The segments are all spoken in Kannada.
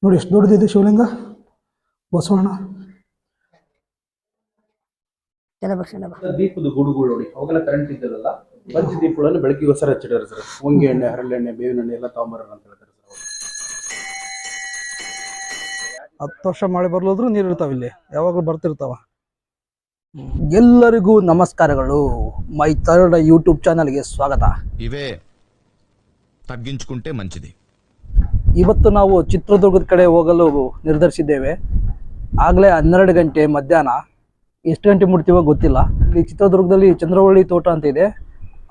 ನೋಡಿ ಎಷ್ಟು ದೊಡ್ಡದಿದೆ ಶಿವಲಿಂಗ ಬಸವಣ್ಣ. ದೀಪದ ಗೂಡುಗಳು ನೋಡಿ, ಅವಾಗೆಲ್ಲ ಕರೆಂಟ್ ಇದ್ದಲ್ಲ, ಪಂಚ ದೀಪಗಳನ್ನು ಬೆಳಕಿಗೋಸ್ಕರ ಹಚ್ಚಿದ್ದಾರೆ ಸರ್. ಹೊಂಗೆ ಎಣ್ಣೆ, ಹರಳೆಣ್ಣೆ, ಬೇವಿನ ಎಣ್ಣೆ ಎಲ್ಲ ತಗೊಂಬರ ಅಂತ ಹೇಳ್ತಾರೆ ಸರ್. 10 ವರ್ಷ ಮಳೆ ಬರ್ಲೋದ್ರು ನೀರು ಇರ್ತಾವ, ಇಲ್ಲಿ ಯಾವಾಗಲೂ ಬರ್ತಿರ್ತಾವ. ಎಲ್ಲರಿಗೂ ನಮಸ್ಕಾರಗಳು. ಮೈ ಥರ್ಡ್ ಯೂಟ್ಯೂಬ್ ಚಾನಲ್ಗೆ ಸ್ವಾಗತ. ಇವೇ ತಗ್ಗಿಂచుకుంటే మంచిది. ಇವತ್ತು ನಾವು ಚಿತ್ರದುರ್ಗದ ಕಡೆ ಹೋಗಲು ನಿರ್ಧರಿಸಿದ್ದೇವೆ. ಆಗಲೇ 12 ಗಂಟೆ ಮಧ್ಯಾಹ್ನ. ಎಷ್ಟು ಗಂಟೆ ಮುಟ್ತೀವೋ ಗೊತ್ತಿಲ್ಲ. ಇಲ್ಲಿ ಚಿತ್ರದುರ್ಗದಲ್ಲಿ ಚಂದ್ರವಳ್ಳಿ ತೋಟ ಅಂತ ಇದೆ,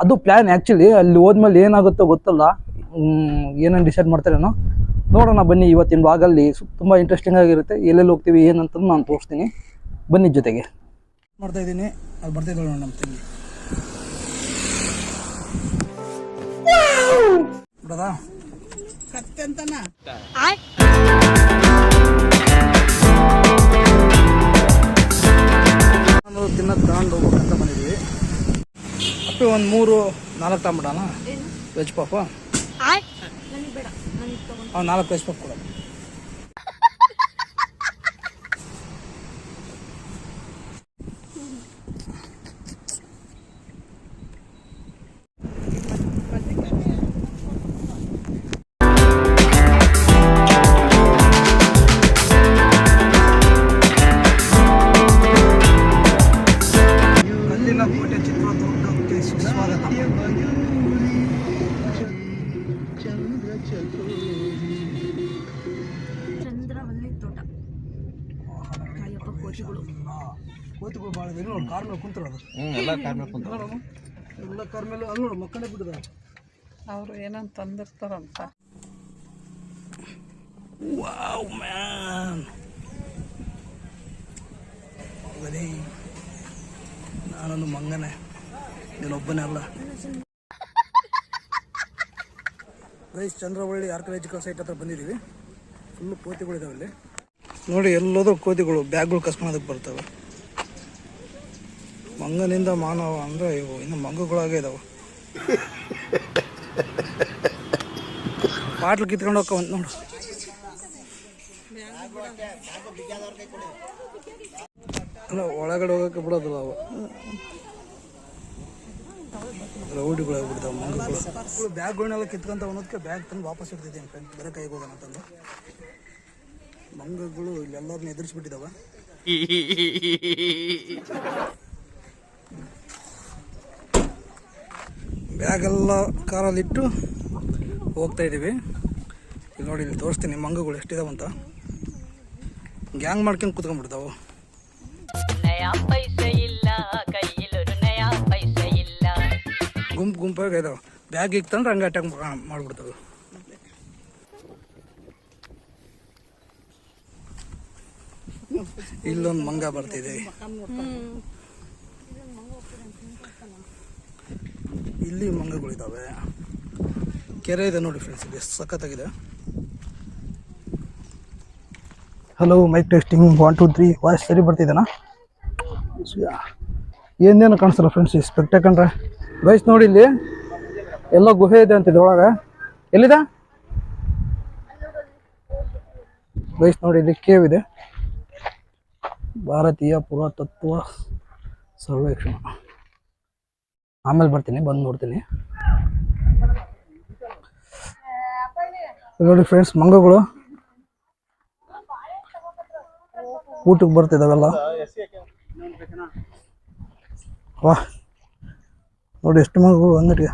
ಅದು ಪ್ಲ್ಯಾನ್ ಆ್ಯಕ್ಚುಲಿ. ಅಲ್ಲಿ ಹೋದ್ಮೇಲೆ ಏನಾಗುತ್ತೋ ಗೊತ್ತಿಲ್ಲ, ಏನೇನು ಡಿಸೈಡ್ ಮಾಡ್ತಾರೇನೋ ನೋಡೋಣ. ಬನ್ನಿ, ಇವತ್ತಿನ ಬ್ಲಾಗಲ್ಲಿ ತುಂಬ ಇಂಟ್ರೆಸ್ಟಿಂಗ್ ಆಗಿರುತ್ತೆ. ಎಲ್ಲೆಲ್ಲಿ ಹೋಗ್ತೀವಿ ಏನಂತ ನಾನು ತೋರಿಸ್ತೀನಿ, ಬನ್ನಿ ಜೊತೆಗೆ. ಮಾಡ್ತಾ ಇದ್ದೀನಿ, ಅದು ಬರ್ತಿದ್ದಾಳೆ ನೋಡಿ ನಮ್ಮ ತಂಗಿ. ಬಿಡೋದಾ ನಾನು ತಿನ್ನೋದು ತಗೊಂಡು ಹೋಗ್ಬೇಕಂತ ಬಂದಿದ್ದೀವಿ. ಅಪ್ಪಿ ಒಂದು 3-4 ತಗೊಂಬಿಡೋಣ ವೆಜ್ ಪಾಪ. 4 ವೆಜ್ ಪಾಪ್ ಕೊಡ. ಕೋಟೆ ಚಿತ್ರದುರ್ಗಕ್ಕೆ ಸುಸ್ವಾಗತ. ಚಂದ್ರವಳ್ಳಿ ತೋಟ. ಕೋತಿಗಳು ಭಾಳ ಇದೆ ನೋಡಿ, ಕಾರ್ ಮೇಲೆ ಕುಂತಿರೋದು. ಎಲ್ಲ ಕಾರ್ ಮೇಲೆ ಕುಂತ, ಎಲ್ಲ ಕಾರ್ ಮೇಲೆ ಅಲ್ಲಿ ನೋಡಿ, ಮಕ್ಕಳೇ ಬಿಟ್ಟಿದ್ದಾರೆ. ಅವರು ಏನಂತ ತಂದಿರ್ತಾರಂತ. ವಾವ್ ಮ್ಯಾನ್, ನಾನೊಂದು ಮಂಗನೇ, ನೀನೊಬ್ಬನೇ ಅಲ್ಲ. ಗೈಸ್, ಚಂದ್ರವಳ್ಳಿ ಆರ್ಕಿಯಾಲಜಿಕಲ್ ಸೈಟ್ ಹತ್ರ ಬಂದಿದ್ದೀವಿ. ಫುಲ್ಲು ಕೋತಿಗಳಿದಾವೆ ಇಲ್ಲಿ ನೋಡಿ. ಎಲ್ಲೋದ್ರೂ ಕೋತಿಗಳು ಬ್ಯಾಗ್ಗಳು ಕಸ್ಕೊಳೋದಕ್ಕೆ ಬರ್ತವೆ. ಮಂಗನಿಂದ ಮಾನವ ಅಂದರೆ ಇವು ಇನ್ನು ಮಂಗಗಳಾಗೇ ಇದಾವೆ. ಬಾಟ್ಲು ಕಿತ್ಕೊಂಡು ಹೋಗ್ಕೊಂಡ್ ನೋಡು. ಅಲ್ಲ, ಒಳಗಡೆ ಹೋಗೋಕ್ಕೆ ಬಿಡೋದಿಲ್ಲ ಅವು. ರೌಡಿಗಳಾಗ್ಬಿಡ್ತಾವೆ ಮಂಗಗಳು. ಬ್ಯಾಗ್ಗಳನ್ನೆಲ್ಲ ಕಿತ್ಕೊಂತ ಅನ್ನೋದಕ್ಕೆ ಬ್ಯಾಗ್ ತಂದು ವಾಪಸ್ ಇಡ್ತಿದ್ದೀನಿ ಫ್ರೆಂಡ್, ಬೇರೆ ಕೈಗೆ ಹೋಗೋಣ ಅಂತಂದು. ಮಂಗಗಳು ಇಲ್ಲೆಲ್ಲರನ್ನ ಎದುರಿಸ್ಬಿಟ್ಟಿದ್ದಾವೆ. ಬ್ಯಾಗೆಲ್ಲ ಕಾರಲ್ಲಿಟ್ಟು ಹೋಗ್ತಾ ಇದ್ದೀವಿ. ಇಲ್ಲಿ ನೋಡಿ, ಇಲ್ಲಿ ತೋರಿಸ್ತೀನಿ ಮಂಗಗಳು ಎಷ್ಟಿದಾವಂತ. ಗ್ಯಾಂಗ್ ಮಾಡ್ಕೊಂಡು ಕೂತ್ಕೊಂಡ್ಬಿಡ್ತಾವೆ. ಗುಂಪಾಗಿ ಇದಾವೆ. ಬ್ಯಾಗ್ ಇಕ್ತಂದ್ರೆ ಹಂಗೆ ಅಟ್ಯಾಕ್ ಮಾಡ್ಬಿಡ್ತಾವೆ. ಇಲ್ಲೊಂದು ಮಂಗ ಬರ್ತಿದೆ. ಇಲ್ಲಿ ಮಂಗಗಳಿದ್ದಾವೆ. ಕೆರೆ ಇದೆ ನೋಡಿ ಫ್ರೆಂಡ್ಸ್, ಇದು ಎಷ್ಟು ಸಖತ್ತಾಗಿದೆ. Hello, mic testing 1 2 3. ವಾಯ್ಸ್ ಸರಿ ಬರ್ತಿದ್ದೇನಾ? ಏನೇನು ಕಾಣಿಸ್ತಲ್ಲ ಫ್ರೆಂಡ್ಸ್ ಈ ಸ್ಪೆಕ್ಟಾಕಂಡ್ರೆ. ಗೈಸ್ ನೋಡಿ, ಇಲ್ಲಿ ಎಲ್ಲ ಗುಹೆ ಇದೆ ಅಂತಿದೆ ಒಳಗೆ. ಎಲ್ಲಿದೆ ಗೈಸ್? ನೋಡಿ, ಇಲ್ಲಿ ಕೇವ್ ಇದೆ. ಭಾರತೀಯ ಪುರಾತತ್ವ ಸರ್ವೇಕ್ಷಣ. ಆಮೇಲೆ ಬರ್ತೀನಿ, ಬಂದು ನೋಡ್ತೀನಿ. ನೋಡಿ ಫ್ರೆಂಡ್ಸ್, ಮಂಗಗಳು ಊಟಕ್ಕೆ ಬರ್ತಿದ್ದಾವೆಲ್ಲ. ವಾ ನೋಡಿ, ಎಷ್ಟು ಮಂಗಗಳು ಅಂಗಡಿಗೆ.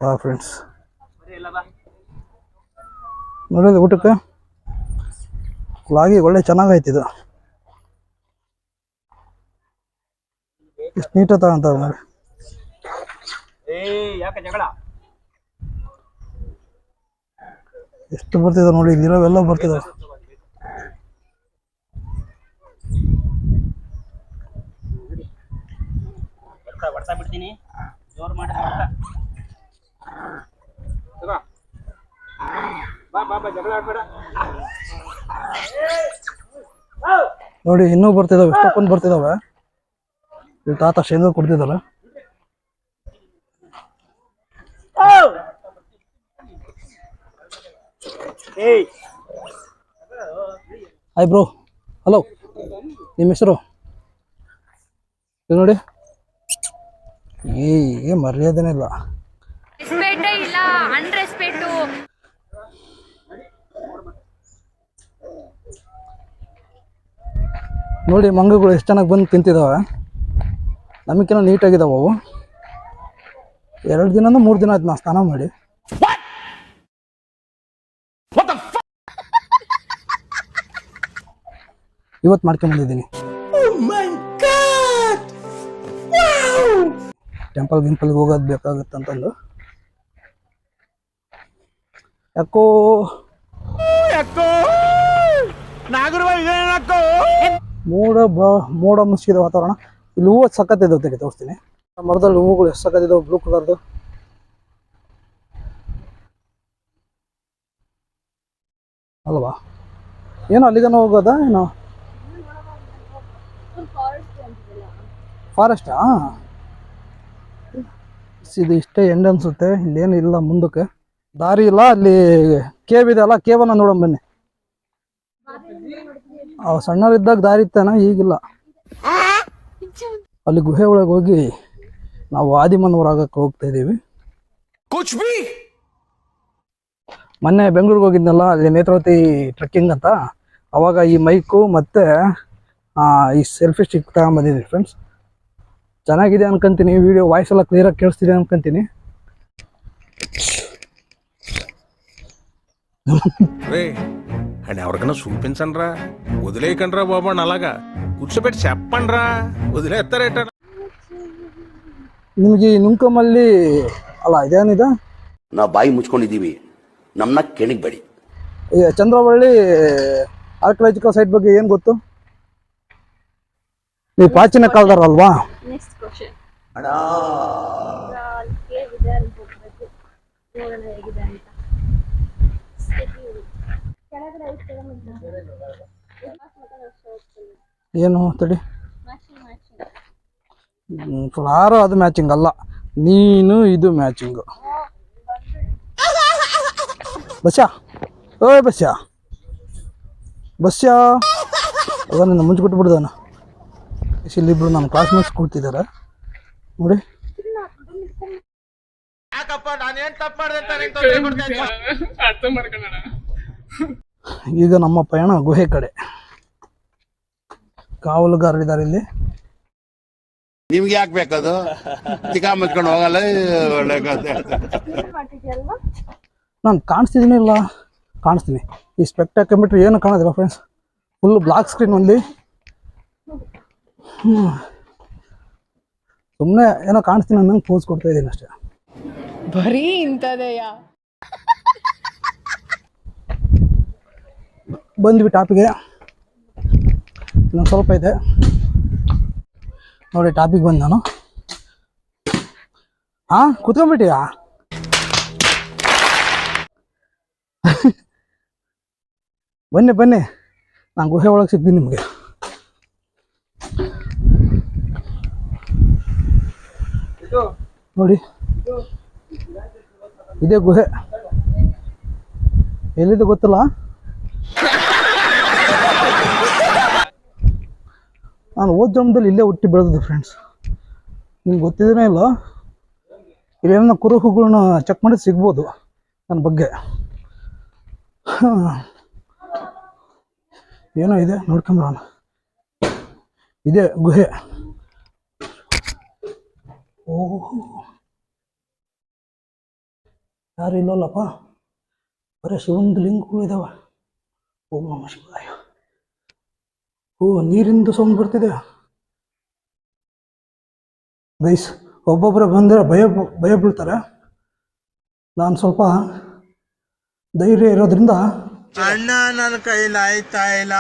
ವಾ ಫ್ರೆಂಡ್ಸ್, ನೋಡಿದ ಊಟಕ್ಕೆ ಲಾಗಿ ಒಳ್ಳೆ ಚೆನ್ನಾಗೈತಿದು. ಎಷ್ಟು ನೀಟಾಗಿ ತಗೊಂತಾರೆ ನೋಡಿ. ಎಷ್ಟು ಬರ್ತಿದಾವೆ ನೋಡಿ, ಇಲ್ಲಿರೋವೆಲ್ಲ ಬರ್ತಿದಾವೆ. ನೋಡಿ, ಇನ್ನೂ ಬರ್ತಿದಾವೆ, ಎಷ್ಟೊಂದು ಬರ್ತಿದಾವೆ. ಇಲ್ಲಿ ತಾತ ಶೇಂಗಾ ಕೊಡ್ತಿದಾರೆ. Hi bro. ಹಲೋ, ನಿಮ್ಮ ಹೆಸರು ನೋಡಿ. ಏ ಮರ್ಯಾದೆನೇ ಇಲ್ಲ. ರೆಸ್ಪೆಕ್ಟೇ ಇಲ್ಲ, ಅನ್ರೆಸ್ಪೆಕ್ಟು. ನೋಡಿ ಮಂಗಗಳು ಎಷ್ಟು ಚೆನ್ನಾಗಿ ಬಂದು ತಿಂತಿದ್ದಾವೆ. ನಮಗಿನ್ನ ನೀಟಾಗಿದ್ದಾವೆ ಅವು. 2 ದಿನನೂ 3 ದಿನ ಆಯ್ತು ನಾ ಸ್ನಾನ ಮಾಡಿ. ಇವತ್ತು ಮಾಡ್ಕೊಂಬಂದಿದ್ದೀನಿ. ಟೆಂಪಲ್ಗೆ ಹೋಗೋದು ಬೇಕಾಗುತ್ತಂತಂದು. ಯಾಕೋ ಮೋಡ ಮುಚ್ಚಿದ ವಾತಾವರಣ. ಇಲ್ಲಿ ಹೂವು ಸಖತ್ತಿದ್ದಾವೆ, ತೆಗೆ ತೋರಿಸ್ತೀನಿ. ಮರದಲ್ಲಿ ಹೂವುಗಳು ಎಷ್ಟು ಸಖತ್ತಿದ್ದಾವೆ, ಬ್ಲೂ ಕಲರ್ದು. ಅಲ್ವಾ? ಏನೋ ಅಲ್ಲಿಗನ ಹೋಗೋದಾ ಏನೋ? ಫಾರೆಸ್ಟಾ? ಇದು ಇಷ್ಟೇ ಎಂಡ್ ಅನ್ಸುತ್ತೆ. ಇಲ್ಲೇನು ಇಲ್ಲ, ಮುಂದಕ್ಕೆ ದಾರಿ ಇಲ್ಲ. ಅಲ್ಲಿ ಕೇವ್ ಇದೆ ಅಲ್ಲ, ಕೇವನ್ನ ನೋಡೋಣ ಬನ್ನಿ. ಸಣ್ಣವರಿದ್ದಾಗ ದಾರಿ ಇತ್ತಾನ, ಈಗಿಲ್ಲ. ಅಲ್ಲಿ ಗುಹೆ ಒಳಗೆ ಹೋಗಿ ನಾವು ಆದಿಮನವರಾಗಕ್ಕೆ ಹೋಗ್ತಾ ಇದ್ದೀವಿ. ಮೊನ್ನೆ ಬೆಂಗಳೂರಿಗೆ ಹೋಗಿದ್ನಲ್ಲ, ಅಲ್ಲಿ ನೇತ್ರಾವತಿ ಟ್ರೆಕ್ಕಿಂಗ್ ಅಂತ. ಅವಾಗ ಈ ಮೈಕು ಮತ್ತೆ ಈ ಸೆಲ್ಫಿ ಸ್ಟಿಕ್ ತಗೊಂಬಂದಿದ್ದೀನಿ ಫ್ರೆಂಡ್ಸ್. ಚೆನ್ನಾಗಿದೆ ಅನ್ಕೊಂತೀನಿ. ವಿಡಿಯೋ ವಾಯ್ಸ್ ಎಲ್ಲ ಕ್ಲಿಯರಾಗಿ ಕೇಳಿಸ್ತಿದೆ ಅನ್ಕೊಂತೀನಿ. అని ఎవరికైనా చూపించండిరా, వదిలేయకండిరా బాబు అని అలాగా కూర్చోబెట్టి చెప్పండిరా, వదిలేస్తారేట. ನಿಮಗೆ ನುಂಕಮಲ್ಲಿ ಅಲ್ಲ ಇದೇನಿದೆ, ನಾವು ಬಾಯಿ ಮುಚ್ಕೊಂಡಿದ್ದೀವಿ, ನಮ್ಮನ್ನ ಕೆಣಗಬೇಡಿ. ಈ ಚಂದ್ರವಳ್ಳಿ ಆರ್ಕಿಯಾಲಜಿಕಲ್ ಸೈಟ್ ಬಗ್ಗೆ ಏನು ಗೊತ್ತು? ನೀವು ಪ್ರಾಚೀನ ಕಾಲದಲ್ವಾ? Next question. ಏನು ತಡಿ, ಫ್ಲಾರು ಅದು ಮ್ಯಾಚಿಂಗ್ ಅಲ್ಲ, ನೀನು ಇದು ಮ್ಯಾಚಿಂಗು. ಬಸ್ಯಾ, ಓಯ್ ಬಸ್ಯಾ, ಬಸ್ಯಾ ಅದನ್ನ ಮುಂಚೆ ಬಿಟ್ಬಿಡ್ದಾನ. ಇಲ್ಲಿಬ್ರು ನಮ್ಮ ಕ್ಲಾಸ್ಮೇಟ್ಸ್ ಕೂಡ್ತಿದ್ದಾರೆ ನೋಡಿ. ಈಗ ನಮ್ಮ ಪಯಣ ಗುಹೆ ಕಡೆ. ಕಾವಲುಗಾರರಿದ್ದಾರೆ ಇಲ್ಲಿ. ನಿಮ್ಗೆ ಯಾಕೆ ಬೇಕದು? ಚಿಕ್ಕ ಮುಚ್ಕೊಂಡು ಹೋಗಲ್ಲ. ನಾನು ಕಾಣಿಸ್ತಿದ್ದೀನಿ ಇಲ್ಲ, ಕಾಣಿಸ್ತೀನಿ. ಈ ಸ್ಪೆಕ್ಟಾಕೋಮೀಟರ್ ಏನು ಕಾಣೋದಿಲ್ಲ ಫ್ರೆಂಡ್ಸ್, ಫುಲ್ ಬ್ಲಾಕ್ ಸ್ಕ್ರೀನ್ ಅಲ್ಲಿ. ಸುಮ್ಮನೆ ಏನೋ ಕಾಣಿಸ್ತೀನಿ ಅನ್ನಂಗೆ ಪೋಸ್ ಕೊಡ್ತಾ ಇದ್ದೀನಿ ಅಷ್ಟೇ. ಬರೀ ಇಂಥದೆಯ. ಬಂದ್ವಿ ಟಾಪಿಗೆ. ಇನ್ನೊಂದು ಸ್ವಲ್ಪ ಇದೆ ನೋಡಿ. ಟಾಪಿಗೆ ಬಂದು ನಾನು ಕೂತ್ಕೊಂಡ್ಬಿಟ್ಟಿಯಾ? ಬನ್ನಿ ಬನ್ನಿ, ನಾನು ಗುಹೆ ಒಳಗೆ ಸಿಗ್ತೀನಿ ನಿಮಗೆ. ನೋಡಿ ಇದೇ ಗುಹೆ. ಎಲ್ಲಿದೆ ಗೊತ್ತಿಲ್ಲ. ನಾನು ಓದ್ ಜನ್ಮದಲ್ಲಿ ಇಲ್ಲೇ ಹುಟ್ಟಿ ಬೆಳೆದಿದ್ದೆ ಫ್ರೆಂಡ್ಸ್. ನಿಮ್ಗೆ ಗೊತ್ತಿದ್ದೇನೆ ಇಲ್ಲ, ಇಲ್ಲೇನೋ ಕುರುಹುಗಳನ್ನ ಚೆಕ್ ಮಾಡಿ ಸಿಗ್ಬೋದು ನನ್ನ ಬಗ್ಗೆ. ಏನೋ ಇದೆ, ನೋಡ್ಕೊಂಬರೋಣ. ಇದೇ ಗುಹೆ. ಓಹ್, ಯಾರು ಇಲ್ಲಲ್ಲಪ್ಪ, ಬರೀ ಶಿವಂದು ಲಿಂಗಗಳು ಇದಾವೆ. ಓಂ ನಮಃ ಶಿವಾಯ. ಓ, ನೀರಿಂದು ಸೌಂಡ್ ಬರ್ತಿದೆ ಗೈಸ್. ಒಬ್ಬೊಬ್ಬರು ಬಂದರೆ ಭಯ ಬೀಳ್ತಾರೆ. ನಾನು ಸ್ವಲ್ಪ ಧೈರ್ಯ ಇರೋದ್ರಿಂದ ಅಣ್ಣ ನನ್ನ ಕೈಲಿ ಆಯ್ತಾ ಇಲ್ಲ.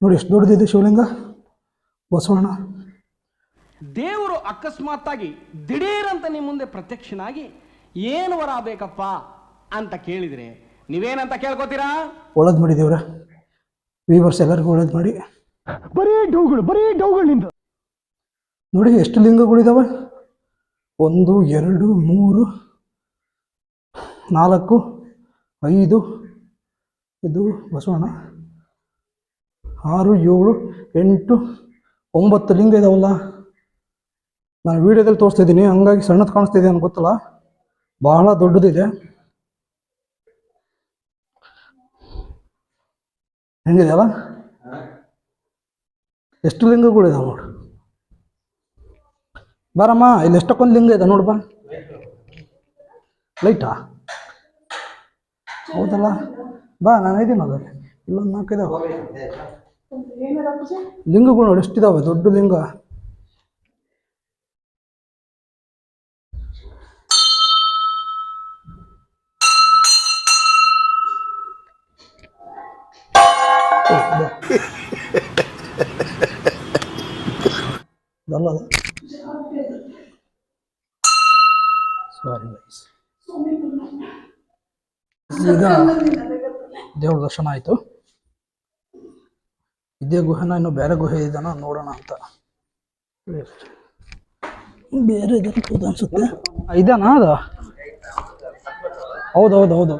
ನೋಡಿ ಎಷ್ಟು ದೊಡ್ಡದಿದೆ ಶಿವಲಿಂಗ. ಬಸವಣ್ಣ ದೇವರು ಅಕಸ್ಮಾತ್ತಾಗಿ ದಿಢೀರಂತ ನಿಮ್ಮ ಮುಂದೆ ಪ್ರತ್ಯಕ್ಷನಾಗಿ ಏನು ವರ ಬೇಕಪ್ಪ ಅಂತ ಕೇಳಿದರೆ ನೀವೇನಂತ ಕೇಳ್ಕೊತೀರಾ? ಒಳ್ಳೇದು ಮಾಡಿ ದೇವ್ರ, ವೀವರ್ಸ್ ಎಲ್ಲರಿಗೂ ಒಳ್ಳೇದು ಮಾಡಿ. ಬರೀ ಡೌಗಳು ನಿಂದು. ನೋಡಿ ಎಷ್ಟು ಲಿಂಗಗಳಿದಾವೆ. 1 2 3 4 5 ಇದು ಬಸವಣ್ಣ, 6 7 8 9 ಲಿಂಗ ಇದಾವಲ್ಲ. ನಾನು ವಿಡಿಯೋದಲ್ಲಿ ತೋರಿಸ್ತಾ ಇದ್ದೀನಿ, ಹಂಗಾಗಿ ಸಣ್ಣದು ಕಾಣಿಸ್ತಿದೆ ಅಂತ ಗೊತ್ತಲ್ಲ, ಬಹಳ ದೊಡ್ಡದಿದೆ. ಹೆಂಗಿದೆಯಲ್ಲ, ಎಷ್ಟು ಲಿಂಗಗಳು ಇದಾವೆ ನೋಡು. ಬಾರಮ್ಮ, ಇಲ್ಲಿ ಎಷ್ಟಕ್ಕೊಂದು ಲಿಂಗ ಇದೆ ನೋಡು ಬಾ. ಲೈಟಾ? ಹೌದಲ್ಲ, ಬಾ, ನಾನು ಇದ್ದೀನಲ್ಲ. ಇಲ್ಲೊಂದು 4 ಇದಾವೆ ಲಿಂಗಗಳು ನೋಡಿ, ಎಷ್ಟಿದಾವೆ, ದೊಡ್ಡ ಲಿಂಗ. ಅದಲ್ಲ ಅದು. Sorry guys. ಈಗ ದೇವ್ರ ದರ್ಶನ ಆಯಿತು. ಇದೇ ಗುಹೆನ ಇನ್ನು ಬೇರೆ ಗುಹೆ ಇದನ್ನ ನೋಡೋಣ ಅಂತ. ಬೇರೆ ಇದೆ ಅನ್ಸುತ್ತೆ. ಇದೇನಾ ಅದು? ಹೌದು ಹೌದು ಹೌದು,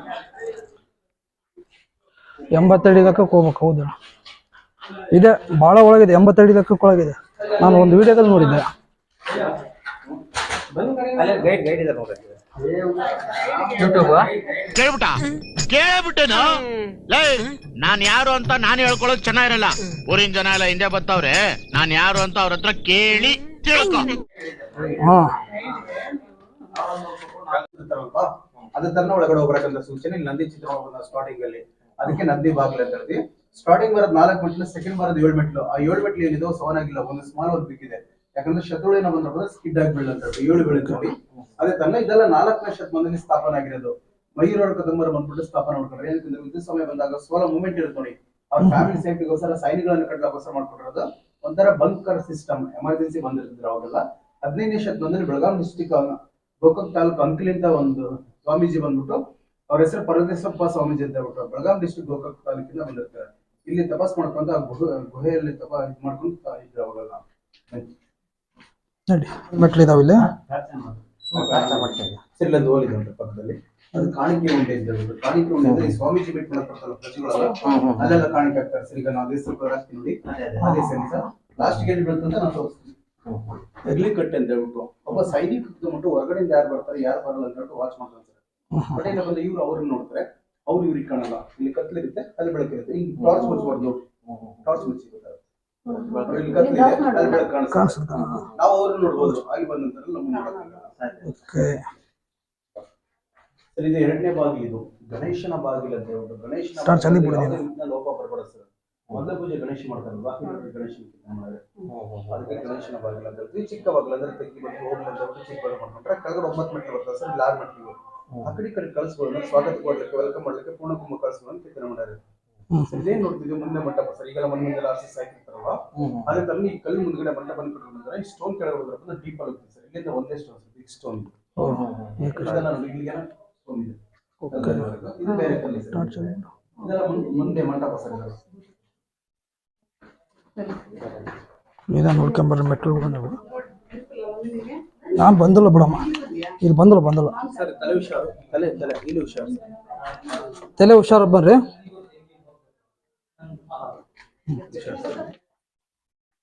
80 ಅಡಿ ಲೆಕ್ಕಕ್ಕೆ ಹೋಗ್ಬೇಕು. ಹೌದು, ಇದೆ, ಭಾಳ ಒಳಗಿದೆ, 80 ಅಡಿ ಲೆಕ್ಕಕ್ಕೊಳಗಿದೆ. ನಾನು ಒಂದು ವಿಡಿಯೋದಲ್ಲಿ ನೋಡಿದ್ದೆ. ಕೇಳ್ಬಿಟ್ಟೇನು? ನಾನ್ ಯಾರು ಅಂತ ನಾನು ಹೇಳ್ಕೊಳ್ಳೋದು ಚೆನ್ನಾಗಿರಲ್ಲ. ಊರಿನ ಜನ ಎಲ್ಲ ಹಿಂದೆ ಬರ್ತಾವ್ರೆ, ನಾನ್ ಯಾರು ಅಂತ ಅವ್ರ ಹತ್ರ ಕೇಳಿ ತಿಳ್ಕೊ. ಹಾ, ಅದ್ರ ತರ ಒಳಗಡೆ ಹೋಗ್ಬೇಕಂತ ಸೂಚನೆ ಇಲ್ಲಿ ನಂದಿ ಚಿತ್ರ ಸ್ಟಾರ್ಟಿಂಗ್ ಅಲ್ಲಿ. ಅದಕ್ಕೆ ನಂದಿ ಬಾಗಿಲು ಅಂತ ಹೇಳ್ತೀವಿ. ಸ್ಟಾರ್ಟಿಂಗ್ ಬರೋದು 4 ಮೆಟ್ಲು, ಸೆಕೆಂಡ್ ಬರೋದು 7 ಮೆಟ್ಲು. ಆ 7 ಮೆಟ್ಲು ಏನಿದೆ ಸವನ್ ಆಗಿಲ್ಲ, ಒಂದು ಸ್ಮಾಲ್ ಒಂದು ಬಿಕ್ಕಿದೆ. ಯಾಕಂದ್ರೆ ಶತ್ರು ಏನೋ ಬಂದ್ರೆ ಸ್ಕಿಡ್ ಆಗಿ ಬೀಳಂತ 7 ಬೀಳುತ್ತೆ. ಅದೇ ತನ್ನ ಇದೆಲ್ಲ 4ನೇ ಶತಮಾನದಲ್ಲಿ ಸ್ಥಾಪನೆ ಆಗಿರೋದು. ಮಯೂರವ್ರ ಕದಂಬರು ಬಂದ್ಬಿಟ್ಟು ಸ್ಥಾಪನೆ ಮಾಡ್ಕೊಂಡ್ರೆ. ಏನಂತಂದ್ರೆ ವಿದ್ಯುತ್ ಸಮಯ ಬಂದಾಗ ಸೋಲ ಮೂವ್ಮೆಂಟ್ ಇರುತ್ತೆ ನೋಡಿ, ಅವ್ರ ಫ್ಯಾಮಿಲಿ ಸೇಫ್ಟಿಗೋಸ್ಕರ ಸೈನಿಕಗಳನ್ನು ಕಟ್ಟಲಿಕ್ಕೋಸ್ಕರ ಮಾಡ್ಕೊಂಡಿರೋದು. ಒಂಥರ ಬಂಕರ್ ಸಿಸ್ಟಮ್, ಎಮರ್ಜೆನ್ಸಿ ಬಂದಿರ್ತಿದ್ರು ಅವಾಗೆಲ್ಲ. 15ನೇ ಶತಮಾನದಲ್ಲಿ ಬೆಳಗಾವಿ ಡಿಸ್ಟಿಕ್ ಗೋಕಾಕ್ ತಾಲೂಕು ಅಂಕಲಿಂದ ಒಂದು ಸ್ವಾಮೀಜಿ ಬಂದ್ಬಿಟ್ಟು, ಅವ್ರ ಹೆಸರು ಪರದೇಶಪ್ಪ ಸ್ವಾಮೀಜಿ ಅಂತ ಹೇಳ್ಬಿಟ್ಟು, ಬೆಳಗಾವಿ ಡಿಸ್ಟಿಕ್ ಗೋಕಾಕ್ ತಾಲೂಕಿಂದ ಬಂದಿರ್ತಾರೆ. ಇಲ್ಲಿ ತಪಾಸ್ ಮಾಡ್ಕೊಂತ ಗುಹೆಯಲ್ಲಿ ಇದು ಮಾಡ್ಕೊಂಡು ಇದ್ರು ಅವಾಗೆಲ್ಲ. ನೋಡಿ ಮೆಟ್ಲಿದಾವೆ ಇಲ್ಲಿ. ಸಿರ್ಲಂದು ಹೋಲಿದೆ ಉಂಟು ಪಕ್ಕದಲ್ಲಿ. ಅದು ಕಾಣಿಕೆ ಉಂಡೆ ಅಂತ ಹೇಳ್ಬಿಟ್ಟು. ಕಾಣಿಕೆ ಉಂಡೆ ಅಂದ್ರೆ ಈ ಸ್ವಾಮೀಜಿ ಭೇಟಿ ಮಾಡಕ್ ಬರ್ತಾರಲ್ಲ ಪ್ರಜೆಗಳೆಲ್ಲ, ಅದೆಲ್ಲ ಕಾಣಿಕೆ ಆಗ್ತಾರೆ ಸರ್. ಈಗ ನಾವು ಅದೇ ಸ್ವಲ್ಪ ರಾಷ್ಟ್ರೀಯ ನೋಡಿ, ಅದೇ ಸರಿ ಸರ್. ಲಾಸ್ಟ್ ಗೇಟ್ ಬೀಳುತ್ತಂತ ನಾವು ತೋರಿಸ್ತೀವಿ. ಎಗ್ಲಿ ಕಟ್ಟೆ ಅಂತ ಹೇಳ್ಬಿಟ್ಟು ಒಬ್ಬ ಸೈನಿಕ ಕುತ್ಕೊಂಡ್ಬಿಟ್ಟು ಹೊರಗಡೆಯಿಂದ ಯಾರು ಬರ್ತಾರೆ ಯಾರು ಬರಲ್ಲ ಅಂತ ಹೇಳ್ಬಿಟ್ಟು ವಾಚ್ ಮಾಡ್ತಾರೆ ಸರ್. ಹೊಟ್ಟೆಯಿಂದ ಬಂದ ಇವ್ರು ಅವ್ರನ್ನ ನೋಡ್ತಾರೆ, ಅವ್ರು ಇವ್ರಿಗೆ ಕಾಣಲ್ಲ. ಇಲ್ಲಿ ಕತ್ಲಿರುತ್ತೆ, ಅಲ್ಲಿ ಬೆಳಕಿರುತ್ತೆ. ಈಗ ಟಾರ್ಚ್ ಮುಚ್ಚಬಾರ್ದು, ಟಾರ್ಚ್ ಮುಚ್ಚಿ ಇಲ್ಲಿ ಕತ್ಲಿದೆ, ಅಲ್ಲಿ ಬೆಳಕು ಕಾಣಿಸುತ್ತೆ. ನಾವು ಅವ್ರನ್ನ ನೋಡ್ಬೋದು, ಆಗಿ ಬಂದ ನಂತರ ನಮ್ಗೆ ನೋಡಕ್ಕಾಗಲ್ಲ ಸರ್. ಇದು 2ನೇ ಬಾಗಿಲು, ಇದು ಗಣೇಶನ ಬಾಗಿಲು ಅಂತ ಹೇಳ್ಬಿಟ್ಟು. ಗಣೇಶನ ಲೋಪ ಬರ್ಬಾರ್ದು ಸರ್. ಮೊದಲ ಪೂಜೆ ಗಣೇಶ ಮಾಡ್ತಾರಲ್ವಾ, ಗಣೇಶನ ಅದಕ್ಕೆ ಗಣೇಶನ ಬಾಗಿಲು ಅಂತ ಹೇಳ್ತೀವಿ. ಚಿಕ್ಕ ಬಾಗಿಲು ಅಂದ್ರೆ ತೆಗಿ ಬಂದು ಹೋಗ್ಲಿ ಅಂತ ಹೇಳ್ಬಿಟ್ಟು ಚಿಕ್ಕ ಬಾಗಿಲು ಮಾಡ್ಕೊಂಡ್ರೆ ಕೆಳಗಡೆ 9 ಮೆಟ್ಲು ಬರ್ತದೆ ಸರ್. ಇಲ್ಲಿ 6 ಮೆಟ್ಲು. ಆ ಕಡೆ ಕಳಿಸ್ಬೋದು, ಸ್ವಾಗತ ಕೊಡ್ಲಿಕ್ಕೆ, ವೆಲ್ಕಮ್ ಮಾಡ್ಲಿಕ್ಕೆ ಪೂರ್ಣ ಕುಂಭ ಕಳಿಸ್ಬೋದು ಅಂತ ಕೆತ್ತನೆ ಮಾಡ್ಯಾರ. ಇದೇನ್ ನೋಡ್ತಿದ್ವಿ ಮುಂದೆ ಮಂಟಪ ಸರ್. ಈಗೆಲ್ಲ ಮುಂದೆ ಆರ್ಸಿಸ್ ಹಾಕಿರ್ತಾರಲ್ವಾ, ಅದೇ ತರ ಈ ಕಲ್ಲು ಮುಂದ್ಗಡೆ ಮಂಟಪ ಕಟ್ಕೊಂಡ್ರೆ ಈ ಸ್ಟೋನ್ ಕೆಳಗಡೆ ಹೋದ್ರೆ ಡೀಪ್ ಆಗುತ್ತೆ ಸರ್. ಇಲ್ಲಿಂದ ಒಂದೇ ಸ್ಟೋನ್, ಬಿಗ್ ಸ್ಟೋನ್. ಇಲ್ಲಿಗೆ ಸ್ಟೋನ್ ಇದೆ, ಇದು ಬೇರೆ ಕಲ್ಲು ಸರ್. ಇದೆಲ್ಲ ಮುಂದೆ ಮಂಟಪ ಸರ್. ಈಗ ನೋಡ್ಕೊಂಬರ್ರಿ ಮೆಟ್ಲು. ನಾನು ಬಂದಿಲ್ಲ ಬಿಡಮ್ಮ, ಇಲ್ಲಿ ಬಂದಿಲ್ಲ ಸರ್. ತಲೆ ಹುಷಾರು, ತಲೆ ಇಲ್ಲಿ ಹುಷಾರು, ತಲೆ ಹುಷಾರು ಬರ್ರಿ.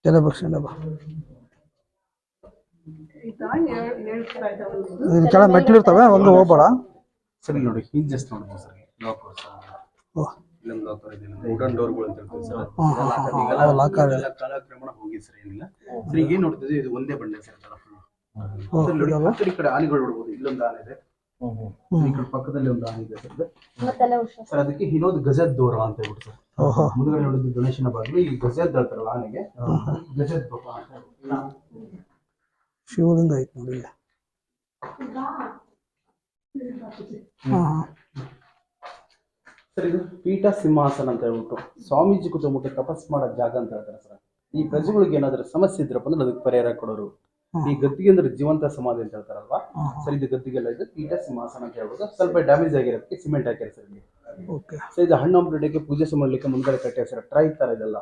ತಲೆ ಬಗ್ಸ್ಕೊಂಡ ಬಾ. ಇಲ್ಲಿ ಕೆಳ ಮೆಟ್ಲು ಇರ್ತವೆ, ಒಂದು ಹೋಗ್ಬೇಡ ಸರಿ. ನೋಡಿ ಈಗ ಜಸ್ಟ್ ನೋಡ್ಬೋದು ಸರ್, ಇಲ್ಲೊಂದು ಲಾಕರ್ ಇದೆ, ವುಡನ್ ಡೋರ್ಗಳು ಅಂತ ಹೇಳ್ತೀವಿ ಸರ್. ಕಾಲಕ್ರಮಣ ಹೋಗಿ ಸರ್, ಏನಿಲ್ಲ ಸರ್. ಈಗ ಏನ್ ನೋಡ್ತಿದ್ವಿ, ಇದು ಒಂದೇ ಬಂಡೆ ಸರ್. ನೋಡಿ ಈ ಕಡೆ ಆನೆಗಳು ನೋಡ್ಬೋದು. ಇಲ್ಲೊಂದು ಆನೆ ಇದೆ, ಈ ಕಡೆ ಪಕ್ಕದಲ್ಲಿ ಒಂದು ಆನೆ ಇದೆ ಸರ್. ಅದಕ್ಕೆ ಇನ್ನೊಂದು ಗಜದ್ ದೋರ ಅಂತ ಹೇಳ್ಬಿಟ್ಟು ಸರ್. ಮುಂದ್ಗಡೆ ನೋಡಿದ್ದು ಗಣೇಶನ ಬಾಗಿಲು. ಈ ಗಜದ್ ಹೇಳ್ತಾರಲ್ಲ ಆನೆಗೆ, ಗಜದ್ ದೋರ ಅಂತ. ಶಿವಲಿಂಗ ಐತೆ ನೋಡಿ. ಸರ್ ಇದು ಪೀಠ ಸಿಂಹಾಸನ ಅಂತ ಹೇಳ್ಬಿಟ್ಟು ಸ್ವಾಮೀಜಿ ಕೂತ್ಬಿಟ್ಟು ತಪಸ್ ಮಾಡೋ ಜಾಗ ಅಂತ ಹೇಳ್ತಾರೆ ಸರ್. ಈ ಪ್ರಜೆಗಳಿಗೆ ಏನಾದ್ರು ಸಮಸ್ಯೆ ಇದ್ರಪ್ಪ ಅಂದ್ರೆ ಅದಕ್ಕೆ ಪರಿಹಾರ ಕೊಡೋರು. ಈ ಗದ್ದಿಗೆ ಅಂದ್ರೆ ಜೀವಂತ ಸಮಾಧಿ ಅಂತ ಹೇಳ್ತಾರಲ್ವಾ ಸರ್. ಇದು ಗದ್ದಿಗೆಲ್ಲ ಇದು ಪೀಠ ಸಿಂಹಾಸನ ಅಂತ ಹೇಳ್ಬೋದು. ಸ್ವಲ್ಪ ಡ್ಯಾಮೇಜ್ ಆಗಿರೋದಕ್ಕೆ ಸಿಮೆಂಟ್ ಹಾಕ್ಯಾರ ಸರ್ ಇಲ್ಲಿ. ಸರ್ ಇದು ಹಣ್ಣು ಹಂಪಲಿಕ್ಕೆ ಪೂಜೆ ಮಾಡಲಿಕ್ಕೆ ಮುಂದೆ ಕಟ್ಟ್ಯಾರ ಸರ್. ಟ್ರೈ ತರ ಇದೆಲ್ಲ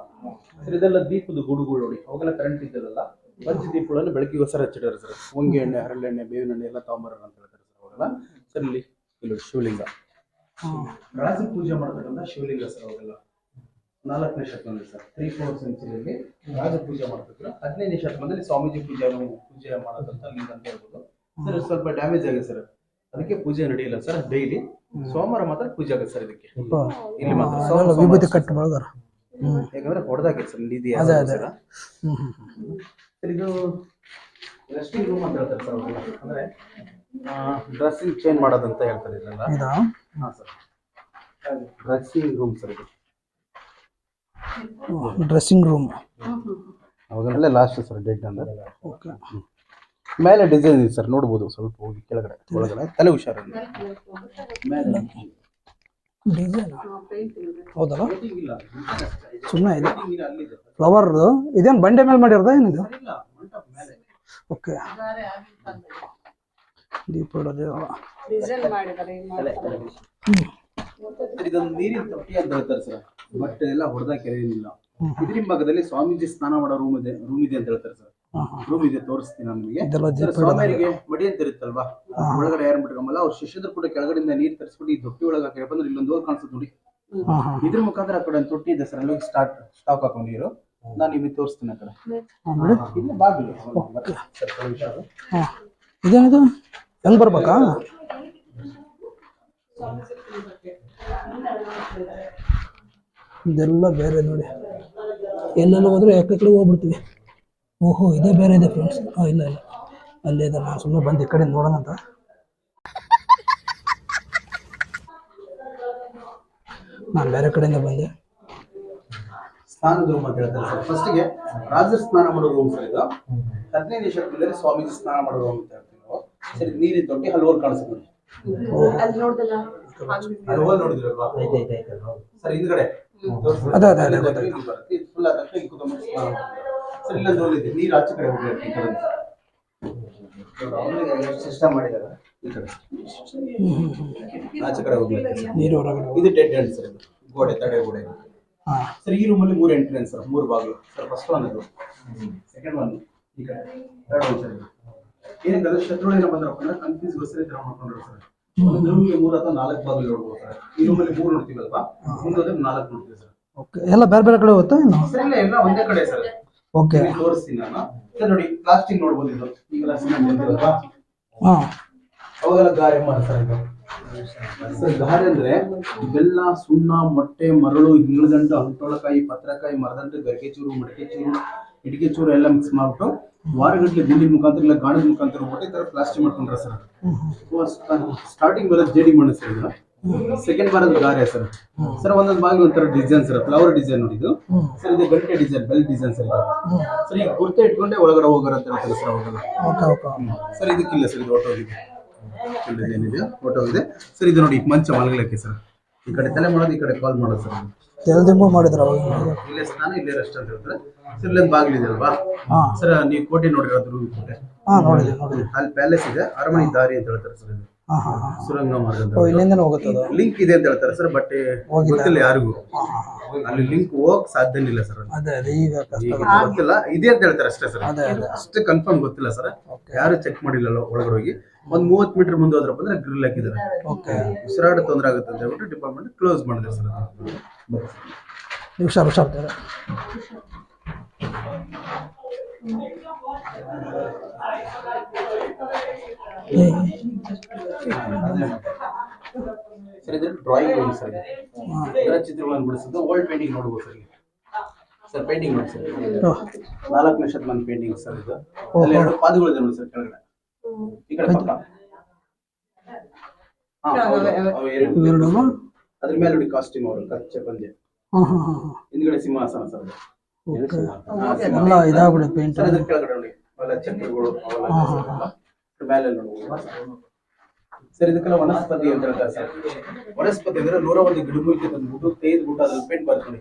ಸರ್. ಇದೆಲ್ಲ ದೀಪದ ಗೂಡುಗಳು ನೋಡಿ, ಅವಾಗೆಲ್ಲ ಕರೆಂಟ್ ಇದ್ದಲ್ಲ. ಪಂಚ ದೀಪಗಳನ್ನು ಬೆಳಕಿಗೋಸ್ಕರ ಹಚ್ಚಿಡ್ಯಾರ ಸರ್. ಹೊಂಗೆ ಎಣ್ಣೆ, ಹರಳೆಣ್ಣೆ, ಬೇವಿನ ಎಣ್ಣೆ ಎಲ್ಲ ತಗೊಂಬರ ಅಂತ ಹೇಳ್ತಾರೆ ಸರ್ ಅವಾಗೆಲ್ಲ ಸರ್. ಇಲ್ಲಿ ಶಿವಲಿಂಗ ರಾಜ ಪೂಜೆ ಮಾಡತಕ್ಕಂಥ ಶಿವಲಿಂಗ ಸರ್ ಅವೆಲ್ಲ 4ನೇ ಶತಮಾನ ಸರ್ 3-4 ಸೆಂಚುರಿಯಲ್ಲಿ ರಾಜ ಪೂಜೆ ಮಾಡ್ತಿದ್ರು. 15ನೇ ಶತಮಾನದಲ್ಲಿ ಸ್ವಾಮೀಜಿ ಪೂಜೆ ಮಾಡೋದಂತ ಲಿಂಗ ಅಂತ ಹೇಳ್ಬೋದು ಸರ್. ಸ್ವಲ್ಪ ಡ್ಯಾಮೇಜ್ ಆಗಿದೆ ಸರ್, ಅದಕ್ಕೆ ಪೂಜೆ ನಡೆಯಿಲ್ಲ ಸರ್. ಡೈಲಿ ಸೋಮವಾರ ಮಾತ್ರ ಪೂಜೆ ಆಗುತ್ತೆ ಸರ್ ಇದಕ್ಕೆ. ಇಲ್ಲಿ ಮಾತ್ರ ವಿಭೂತಿ ಕಟ್ಟು ಬಳಗಾರ, ಯಾಕಂದ್ರೆ ಹೊಡೆದಾಗಿದೆ ಸರ್ ನಿಧಿ ಸರ್. ಇದು ರೆಸ್ಟಿಂಗ್ ರೂಮ್ ಅಂತ ಹೇಳ್ತಾರೆ ಸರ್ ಅವ್ರೆಲ್ಲ. ಅಂದ್ರೆ ಡ್ರೆಸ್ಸಿಂಗ್ ಚೇಂಜ್ ಮಾಡೋದಂತ ಹೇಳ್ತಾರೆ ಇದೆಲ್ಲ. ಹಾ ಸರ್, ಡ್ರೆಸ್ಸಿಂಗ್ ರೂಮ್ ಸರ್ ಇದು. ಡ್ರೆಸ್ಸಿಂಗ್ ರೂಮ್ ಅವಾಗಲೇ ಲಾಸ್ಟ್ ಸರ್ ಡೆಡ್ ಅಂದ್ರೆ. ಮೇಲೆ ಡಿಸೈನ್ ಇದೆ ಸರ್, ನೋಡ್ಬೋದು. ಸ್ವಲ್ಪ ಹೋಗಿ ಕೆಳಗಡೆ ಒಳಗಡೆ ತಲೆ ಹುಷಾರಲ್ಲಿ ಮೇಲೆ ಡಿಸೈನ್ ಹೌದಲ್ಲ, ಸುಮ್ಮನೆ ಇದೆ ಫ್ಲವರ್. ಇದೇನು ಬಂಡೆ ಮೇಲೆ ಮಾಡಿರೋದ ಏನಿದು? ಓಕೆ, ದೀಪ ಇದೊಂದು ನೀರಿನ ತೊಟ್ಟಿ ಅಂತ ಹೇಳ್ತಾರೆ ಸರ್. ಬಟ್ ಎಲ್ಲ ಹೊಡೆದಾಕ ಏನಿಲ್ಲ. ಇದ್ರ ಭಾಗದಲ್ಲಿ ಸ್ವಾಮೀಜಿ ಸ್ನಾನ ಮಾಡೋ ರೂಮ್ ಇದೆ ಅಂತ ಹೇಳ್ತಾರೆ ಸರ್. ರೂಮ್ ಇದೆ, ತೋರಿಸ್ತೀನಿ ನಮಗೆ. ಸ್ವಾಮಿಯರಿಗೆ ಮಡಿ ಅಂತ ಇರುತ್ತಲ್ವಾ, ಒಳಗಡೆ ಯಾರು ಬಿಟ್ಕೊಂಬಲ್ಲ, ಅವ್ರು ಶಿಷ್ಯದ್ರು ಕೂಡ ಕೆಳಗಡೆಯಿಂದ ನೀರು ತರಿಸ್ಬಿಟ್ಟು ಈ ತೊಟ್ಟಿ ಒಳಗೆ ಹಾಕಿ ಬಂದ್ರೆ ಇಲ್ಲೊಂದು ಹೋಗಿ ಕಾಣಿಸುತ್ತೆ ನೋಡಿ. ಇದ್ರ ಮುಖಾಂತರ ಆ ಕಡೆ ಒಂದು ತೊಟ್ಟಿ ಇದೆ ಸರ್, ಅಲ್ಲಿ ಸ್ಟಾಕ್ ಹಾಕೋ ನೀರು. ನಾನು ನಿಮಗೆ ತೋರಿಸ್ತೀನಿ ಆ ಕಡೆ. ಇಲ್ಲ ಬಾಗಿಲು ಇದೇನಿದು, ಹೆಂಗ್ ಬರ್ಬೇಕಾ? ಇದೆಲ್ಲ ಬೇರೆ ನೋಡಿ, ಎಲ್ಲೆಲ್ಲ ಹೋದ್ರೆ ಯಾಕೆ ಹೋಗ್ಬಿಡ್ತೀವಿ. ಓಹೋ, ಇದೇ ಬೇರೆ ಇದೆ ಫ್ರೆಂಡ್ಸ್. ಇಲ್ಲ ಅಲ್ಲೇ ಇದೆ. ನಾನು ಸುಮ್ಮನೆ ಬಂದು ಈ ಕಡೆ ನೋಡೋಣ ಅಂತ. ನಾನು ಬೇರೆ ಕಡೆಯಿಂದ ಬಂದೆ. ಸ್ನಾನದ ರೂಮ್ ಅಂತ ಹೇಳ್ತಾರೆ ಸರ್. ಫಸ್ಟ್ಗೆ ರಾಜರು ಸ್ನಾನ ಮಾಡೋ ರೂಮ್ ಸರ್ ಇದು. 15ನೇ ಶತಮಾನದಲ್ಲಿ ಸ್ವಾಮೀಜಿ ಸ್ನಾನ ಮಾಡೋ ರೂಮ್ ಅಂತ ಹೇಳ್ತೀವಿ ನಾವು. ಸರಿ, ನೀರಿನ ತೊಟ್ಟಿ ಹಲವಾರು ಕಾಣಿಸುತ್ತೆ ನೋಡಿ. ಹಲವಾರು ನೋಡಿದ್ರಲ್ವಾ ಸರ್ ಹಿಂದ್ಗಡೆ? ಸರ್ ಇಲ್ಲೊಂದು ರೋಲ್ ಇದೆ, ನೀರು ಆಚೆ ಕಡೆ ಹೋಗ್ಲಿ ಈ ಕಡೆ ಸಿಸ್ಟಮ್ ಮಾಡಿದ್ದಾರೆ. ಈ ಕಡೆ ಆಚೆ ಕಡೆ ಹೋಗ್ಲಿ ನೀರು ಹೊರಗಡೆ. ಇದು ಡೆಡ್ ಎಂಡ್ ಸರ್. ಇದು ಗೋಡೆ, ತಡೆ ಗೋಡೆ ಸರ್. ಈ ರೂಮಲ್ಲಿ 3 ಎಂಟ್ರೆನ್ಸ್ ಸರ್, 3 ಬಾಗಿಲು ಸರ್. ಫಸ್ಟ್ ಒನ್ ಇದು, ಸೆಕೆಂಡ್ ಒನ್ ಈ ಕಡೆ, ಥರ್ಡ್ ಒನ್ ಸರ್. ಏನಂದ್ರೆ ಶತ್ರುಗಳು ಏನೋ ಬಂದ್ರಪ್ಪ ಅಂದ್ರೆ ಕನ್ಫ್ಯೂಸ್ ಗೋಸ್ಕರ ತರ ಮಾಡ್ಕೊಂಡ್ರು ಸರ್. ಒಂದು ರೂಮ್ಗೆ 3 ಅಥವಾ 4 ಬಾಗಿಲು ನೋಡ್ಬೋದು ಸರ್. ಈ ರೂಮಲ್ಲಿ 3 ನೋಡ್ತೀವಲ್ವಾ, ಮುಂದೋದ್ರೆ 4 ನೋಡ್ತೀವಿ ಸರ್. ಓಕೆ, ಎಲ್ಲ ಬೇರೆ ಬೇರೆ ಕಡೆ ಹೋಗುತ್ತಾ ಇನ್ನು? ಸರ್ ಇಲ್ಲ, ಎಲ್ಲ ಒಂದೇ ಕಡೆ ಸರ್. ಓಕೆ, ತೋರಿಸ್ತೀನಿ ನಾನು ಸರ್. ನೋಡಿ, ಪ್ಲಾಸ್ಟಿಕ್ ನೋಡ್ಬೋದು. ಇದು ಈಗೆಲ್ಲ ಸಿಮೆಂಟ್ ಇರ್ತೀವಲ್ವಾ, ಅವಾಗೆಲ್ಲ ಗಾರೆ ಮಾಡ್ತಾರೆ ಇದು ಸರ್. ಗಾರೆ ಅಂದ್ರೆ ಬೆಲ್ಲ, ಸುಣ್ಣ, ಮೊಟ್ಟೆ, ಮರಳು, ಹಿಂಗಳದಂಟು, ಹಂಟೋಳಕಾಯಿ, ಪತ್ರಕಾಯಿ, ಮರದಂಟು, ಗರಿಕೆ ಚೂರು, ಮಡಿಕೆ ಚೂರು, ಇಡಿಕೆ ಚೂರು ಎಲ್ಲ ಮಿಕ್ಸ್ ಮಾಡ್ಬಿಟ್ಟು ವಾರಗಟ್ಟಲೆ ಗುಂಡಿನ ಮುಖಾಂತರ ಇಲ್ಲ ಗಾಣದ ಮುಖಾಂತರ ಹೋಗ್ಬಿಟ್ಟು ಈ ತರ ಪ್ಲಾಸ್ಟಿಕ್ ಮಾಡ್ಕೊಂಡ್ರೆ ಸರ್. ಸ್ಟಾರ್ಟಿಂಗ್ ಬರೋದು ಜೇಡಿ ಮಣ್ಣು ಸರ್ ಇದು. ಸೆಕೆಂಡ್ ಬರೋದು ಗಾರೆ ಸರ್. ಸರ್ ಒಂದೊಂದು ಬಾಗಿಲು ಒಂಥರ ಡಿಸೈನ್ ಸರ್, ಫ್ಲವರ್ ಡಿಸೈನ್ ನೋಡಿದ್ದು ಸರ್. ಇದು ಗಂಟೆ ಡಿಸೈನ್, ಬೆಲ್ ಡಿಸೈನ್ ಸರ್ ಇದು. ಸರ್ ಈಗ ಗುರ್ತೆ ಇಟ್ಕೊಂಡೆ ಒಳಗಡೆ ಹೋಗೋರ ಅಂತ ಹೇಳ್ತಾರೆ ಸರ್ ಅವಾಗೆಲ್ಲ. ಸರ್ ಇದಕ್ಕಿಲ್ಲ ಸರ್, ಇದು ಹೊಟ್ಟೋಗಿದೆ. ಏನಿದೆ ಹೊಟ್ಟೋಗಿದೆ ಸರ್. ಇದು ನೋಡಿ ಮಂಚ ಮಲಗಲಿಕ್ಕೆ ಸರ್. ಈ ಕಡೆ ತಲೆ ಮಾಡೋದು, ಈ ಕಡೆ ಕಾಲ್ ಮಾಡೋದು ಸರ್. ಮಾಡಿದ್ರ ಇಲ್ಲೇ ಸ್ನಾನ, ಇಲ್ಲೇ ರೆಸ್ಟ್ ಅಂತ ಹೇಳ್ತಾರೆ ಸರ್. ಇಲ್ಲೊಂದು ಬಾಗಿಲಿದೆ ಅಲ್ವಾ ಸರ್, ನೀವು ಕೋಟೆ ನೋಡಿರೋದು, ರೂಮ್ ಕೋಟೆ. ಅಲ್ಲಿ ಪ್ಯಾಲೇಸ್ ಇದೆ, ಅರಮನೆ ದಾರಿ ಅಂತ ಹೇಳ್ತಾರೆ ಸರ್. ಇದು ಸುರಂಗ ಮಾರ್ಗ ಲಿಂಕ್ ಇದೆ ಅಂತ ಹೇಳ್ತಾರೆ ಸರ್. ಬಟ್ ಗೊತ್ತಿಲ್ಲ ಯಾರಿಗೂ, ಅಲ್ಲಿ ಲಿಂಕ್ ಹೋಗಕ್ ಸಾಧ್ಯನಿಲ್ಲ ಸರ್. ಗೊತ್ತಿಲ್ಲ, ಇದೆ ಅಂತ ಹೇಳ್ತಾರೆ ಅಷ್ಟೇ ಸರ್. ಅಷ್ಟೇ ಕನ್ಫರ್ಮ್ ಗೊತ್ತಿಲ್ಲ ಸರ್, ಯಾರು ಚೆಕ್ ಮಾಡಿಲ್ಲ ಒಳಗಡೆ ಹೋಗಿ. ಒಂದ್ 30 ಮೀಟರ್ ಮುಂದೆ ಹೋದ್ರಪ್ಪ ಅಂದ್ರೆ ಗ್ರಿಲ್ ಹಾಕಿದ್ದಾರೆ. ಉಸಿರಾಡ ತೊಂದರೆ ಆಗುತ್ತೆ ಅಂತ ಹೇಳ್ಬಿಟ್ಟು ಡಿಪಾರ್ಟ್ಮೆಂಟ್ ಕ್ಲೋಸ್ ಮಾಡಿದೆ ಸರ್. ಸರ್ ಇದು ಡ್ರಾಯಿಂಗ್ ರೂಮ್ ಸರ್. ಇದರ ಚಿತ್ರಗಳನ್ನು ಬಿಡಿಸಿದ್ದು ಓಲ್ಡ್ ಪೇಂಟಿಂಗ್ ನೋಡ್ಬೋದು ಸರ್. ಸರ್ ಪೇಂಟಿಂಗ್ ನೋಡಿ ಸರ್, 4ನೇ ಶತಮಾನ ಪೇಂಟಿಂಗ್ ಸರ್ ಇದು. ಅಲ್ಲಿ 2 ಪಾದಗಳಿದೆ ನೋಡಿ ಸರ್ ಕೆಳಗಡೆ, ಈ ಕಡೆ ಪಕ್ಕ. ಅದ್ರ ಮೇಲೆ ನೋಡಿ ಕಾಸ್ಟ್ಯೂಮ್ ಅವರು, ಕಚ್ಚೆ ಪಂಜೆ, ಹಿಂದ್ಗಡೆ ಸಿಂಹಾಸನ ಸರ್. ಅದ್ರ ಕೆಳಗಡೆ ನೋಡಿ ಅವೆಲ್ಲ ಚಕ್ರಗಳು, ಮೇಲೆ ನೋಡ್ಬೋದು ಸರ್. ಇದಕ್ಕೆಲ್ಲ ವನಸ್ಪತಿ ಅಂತ ಹೇಳ್ತಾರೆ ಸರ್. ವನಸ್ಪತಿ ಅಂದ್ರೆ 101 ಗಿಡಮೂಲಿಕೆ ತಂದ್ಬಿಟ್ಟು ತೆಗೆದ್ಬಿಟ್ಟು ಅದ್ರಲ್ಲಿ ಪೇಂಟ್ ಬರ್ತಾರೆ.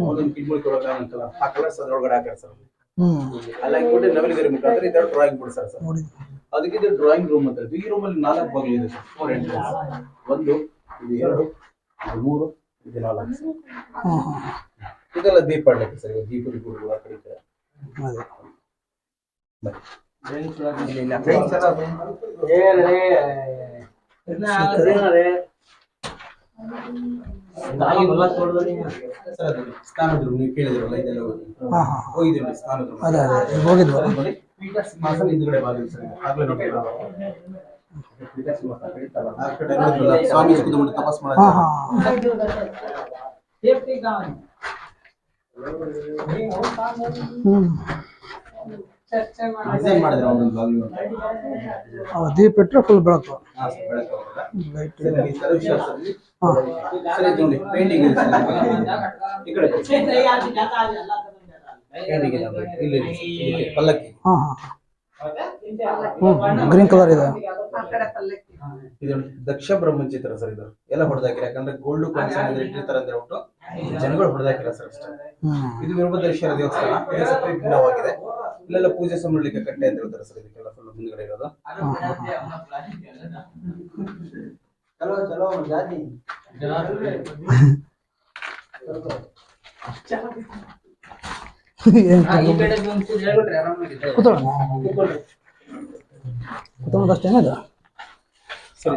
ಒಂದೊಂದು ಗಿಡಮೂಲಿಕೆ ಒಳಗಡೆ ಅಂತಲ್ಲ ಆ ಕಲರ್ಸ್ ಅದ್ರೊಳಗಡೆ ಹಾಕ್ತಾರೆ ಸರ್. ಅಲ್ಲಿ ಹಾಕ್ಬಿಟ್ಟು ನವಲಿಗರಿ ಮುಖಾಂತರ ಈ ತರ ಡ್ರಾಯಿಂಗ್ ಬಿಡ್ತಾರೆ ಸರ್. ಅದಕ್ಕೆ ಇದು ಡ್ರಾಯಿಂಗ್ ರೂಮ್ ಅಂತ ಹೇಳ್ತೀವಿ. ಈ ರೂಮಲ್ಲಿ 4 ಬಾಗಿಲು ಇದೆ ಸರ್, 4 ಎಂಟ್ರೆನ್ಸ್. 1, ಇದು 2, ಇದು 3, ಇದು 4 ಇದೆಲ್ಲ ದೀಪ ಇಡಕ್ಕೆ ಸರ್. ದೀಪದ ಗುರುಗಳು ಆ ಕಡೆ ಇದೆ. ಸರ್ ಅದು ಸ್ನಾನದ ರೂಮ್ ನೀವು ಕೇಳಿದಿರಲ್ಲ ಇದೆಲ್ಲ ಹಾ ಹಾ ಹೋಗಿದ್ದೀವಿ ನೋಡಿ ಸ್ನಾನದ ರೂಮ್. ಅದೇ ಅದೇ ಈಗ ಹೋಗಿದ್ವು. ನೋಡಿ ಪೀಠ ಸಿಂಹಾಸನ ಹಿಂದ್ಗಡೆ ಬಾಗಿಲು ಸರ್ ಇದು. ಆಗ್ಲೇ ನೋಡಿ ಪೀಠ ಸಿಂಹಾಸನ ಆ ಕಡೆ ನೋಡಿದ್ರಲ್ಲ ಸ್ವಾಮೀಜಿ ಕೂತ್ಕೊಂಡು ತಪಸ್ ಹಾ ಮಾಡೋದು. ಹಾ ಡಿಸೈನ್ ಮಾಡಿದ್ರೆ ಒಂದೊಂದು ಬಾಗಿಲು. ದೀಪ ಇಟ್ಟರೆ ಫುಲ್ ಬೆಳಕು. ಹಾ ಸರ್ ಬೆಳಕು ಹೋಗಲ್ಲ. ಲೈಟ್ ಸರ್ ಈ ಸರ್ವಿಸಲ್ಲಿ ಹಾ ಸರ್ ಇದು ನೋಡಿ ಪೇಂಟಿಂಗ್ ಇದೆ ಸರ್ ಈ ಕಡೆ ಪೇಂಟಿಂಗ್ ಇದೆ ನೋಡಿ. ಇಲ್ಲಿ ಇಲ್ಲಿ ಪಲ್ಲಕ್ಕಿ ಹಾ ಹಾ ಗ್ರೀನ್ ಕಲರ್ ಇದೆ. ಇದು ನೋಡಿ ದಕ್ಷ ಬ್ರಹ್ಮಚಿತ್ರ ಸರ್ ಇದು ಎಲ್ಲ ಹೊಡೆದಾಕಿರ. ಯಾಕಂದ್ರೆ ಗೋಲ್ಡ್ ಕಾಯಿನ್ಸ್ ಇಟ್ಟಿರ್ತಾರೆ ಅಂತ ಹೇಳ್ಬಿಟ್ಟು ಜನಗಳು ಹೊಡೆದಾಕಿರ ಸರ್ ಅಷ್ಟೇ. ಇದು ವೀರಭದ್ರೇಶ್ವರ ದೇವಸ್ಥಾನ ಇದು ಸ್ವಲ್ಪ ಭಿನ್ನವಾಗಿದೆ. ಇಲ್ಲೆಲ್ಲ ಪೂಜೆ ಸಮಯಕ್ಕೆ ಕಟ್ಟೆ ಅಂತ ಹೇಳ್ತಾರೆ ಸರ್. ಇದಕ್ಕೆಲ್ಲ ಫುಲ್ ಮುಂದ್ಗಡೆ ಇರೋದು. ಚಲೋ ಚಲೋ ಜಾತಿ ಕೂತ್ಕೊಳ್ಳೋದಷ್ಟೇನದ. ಸರಿ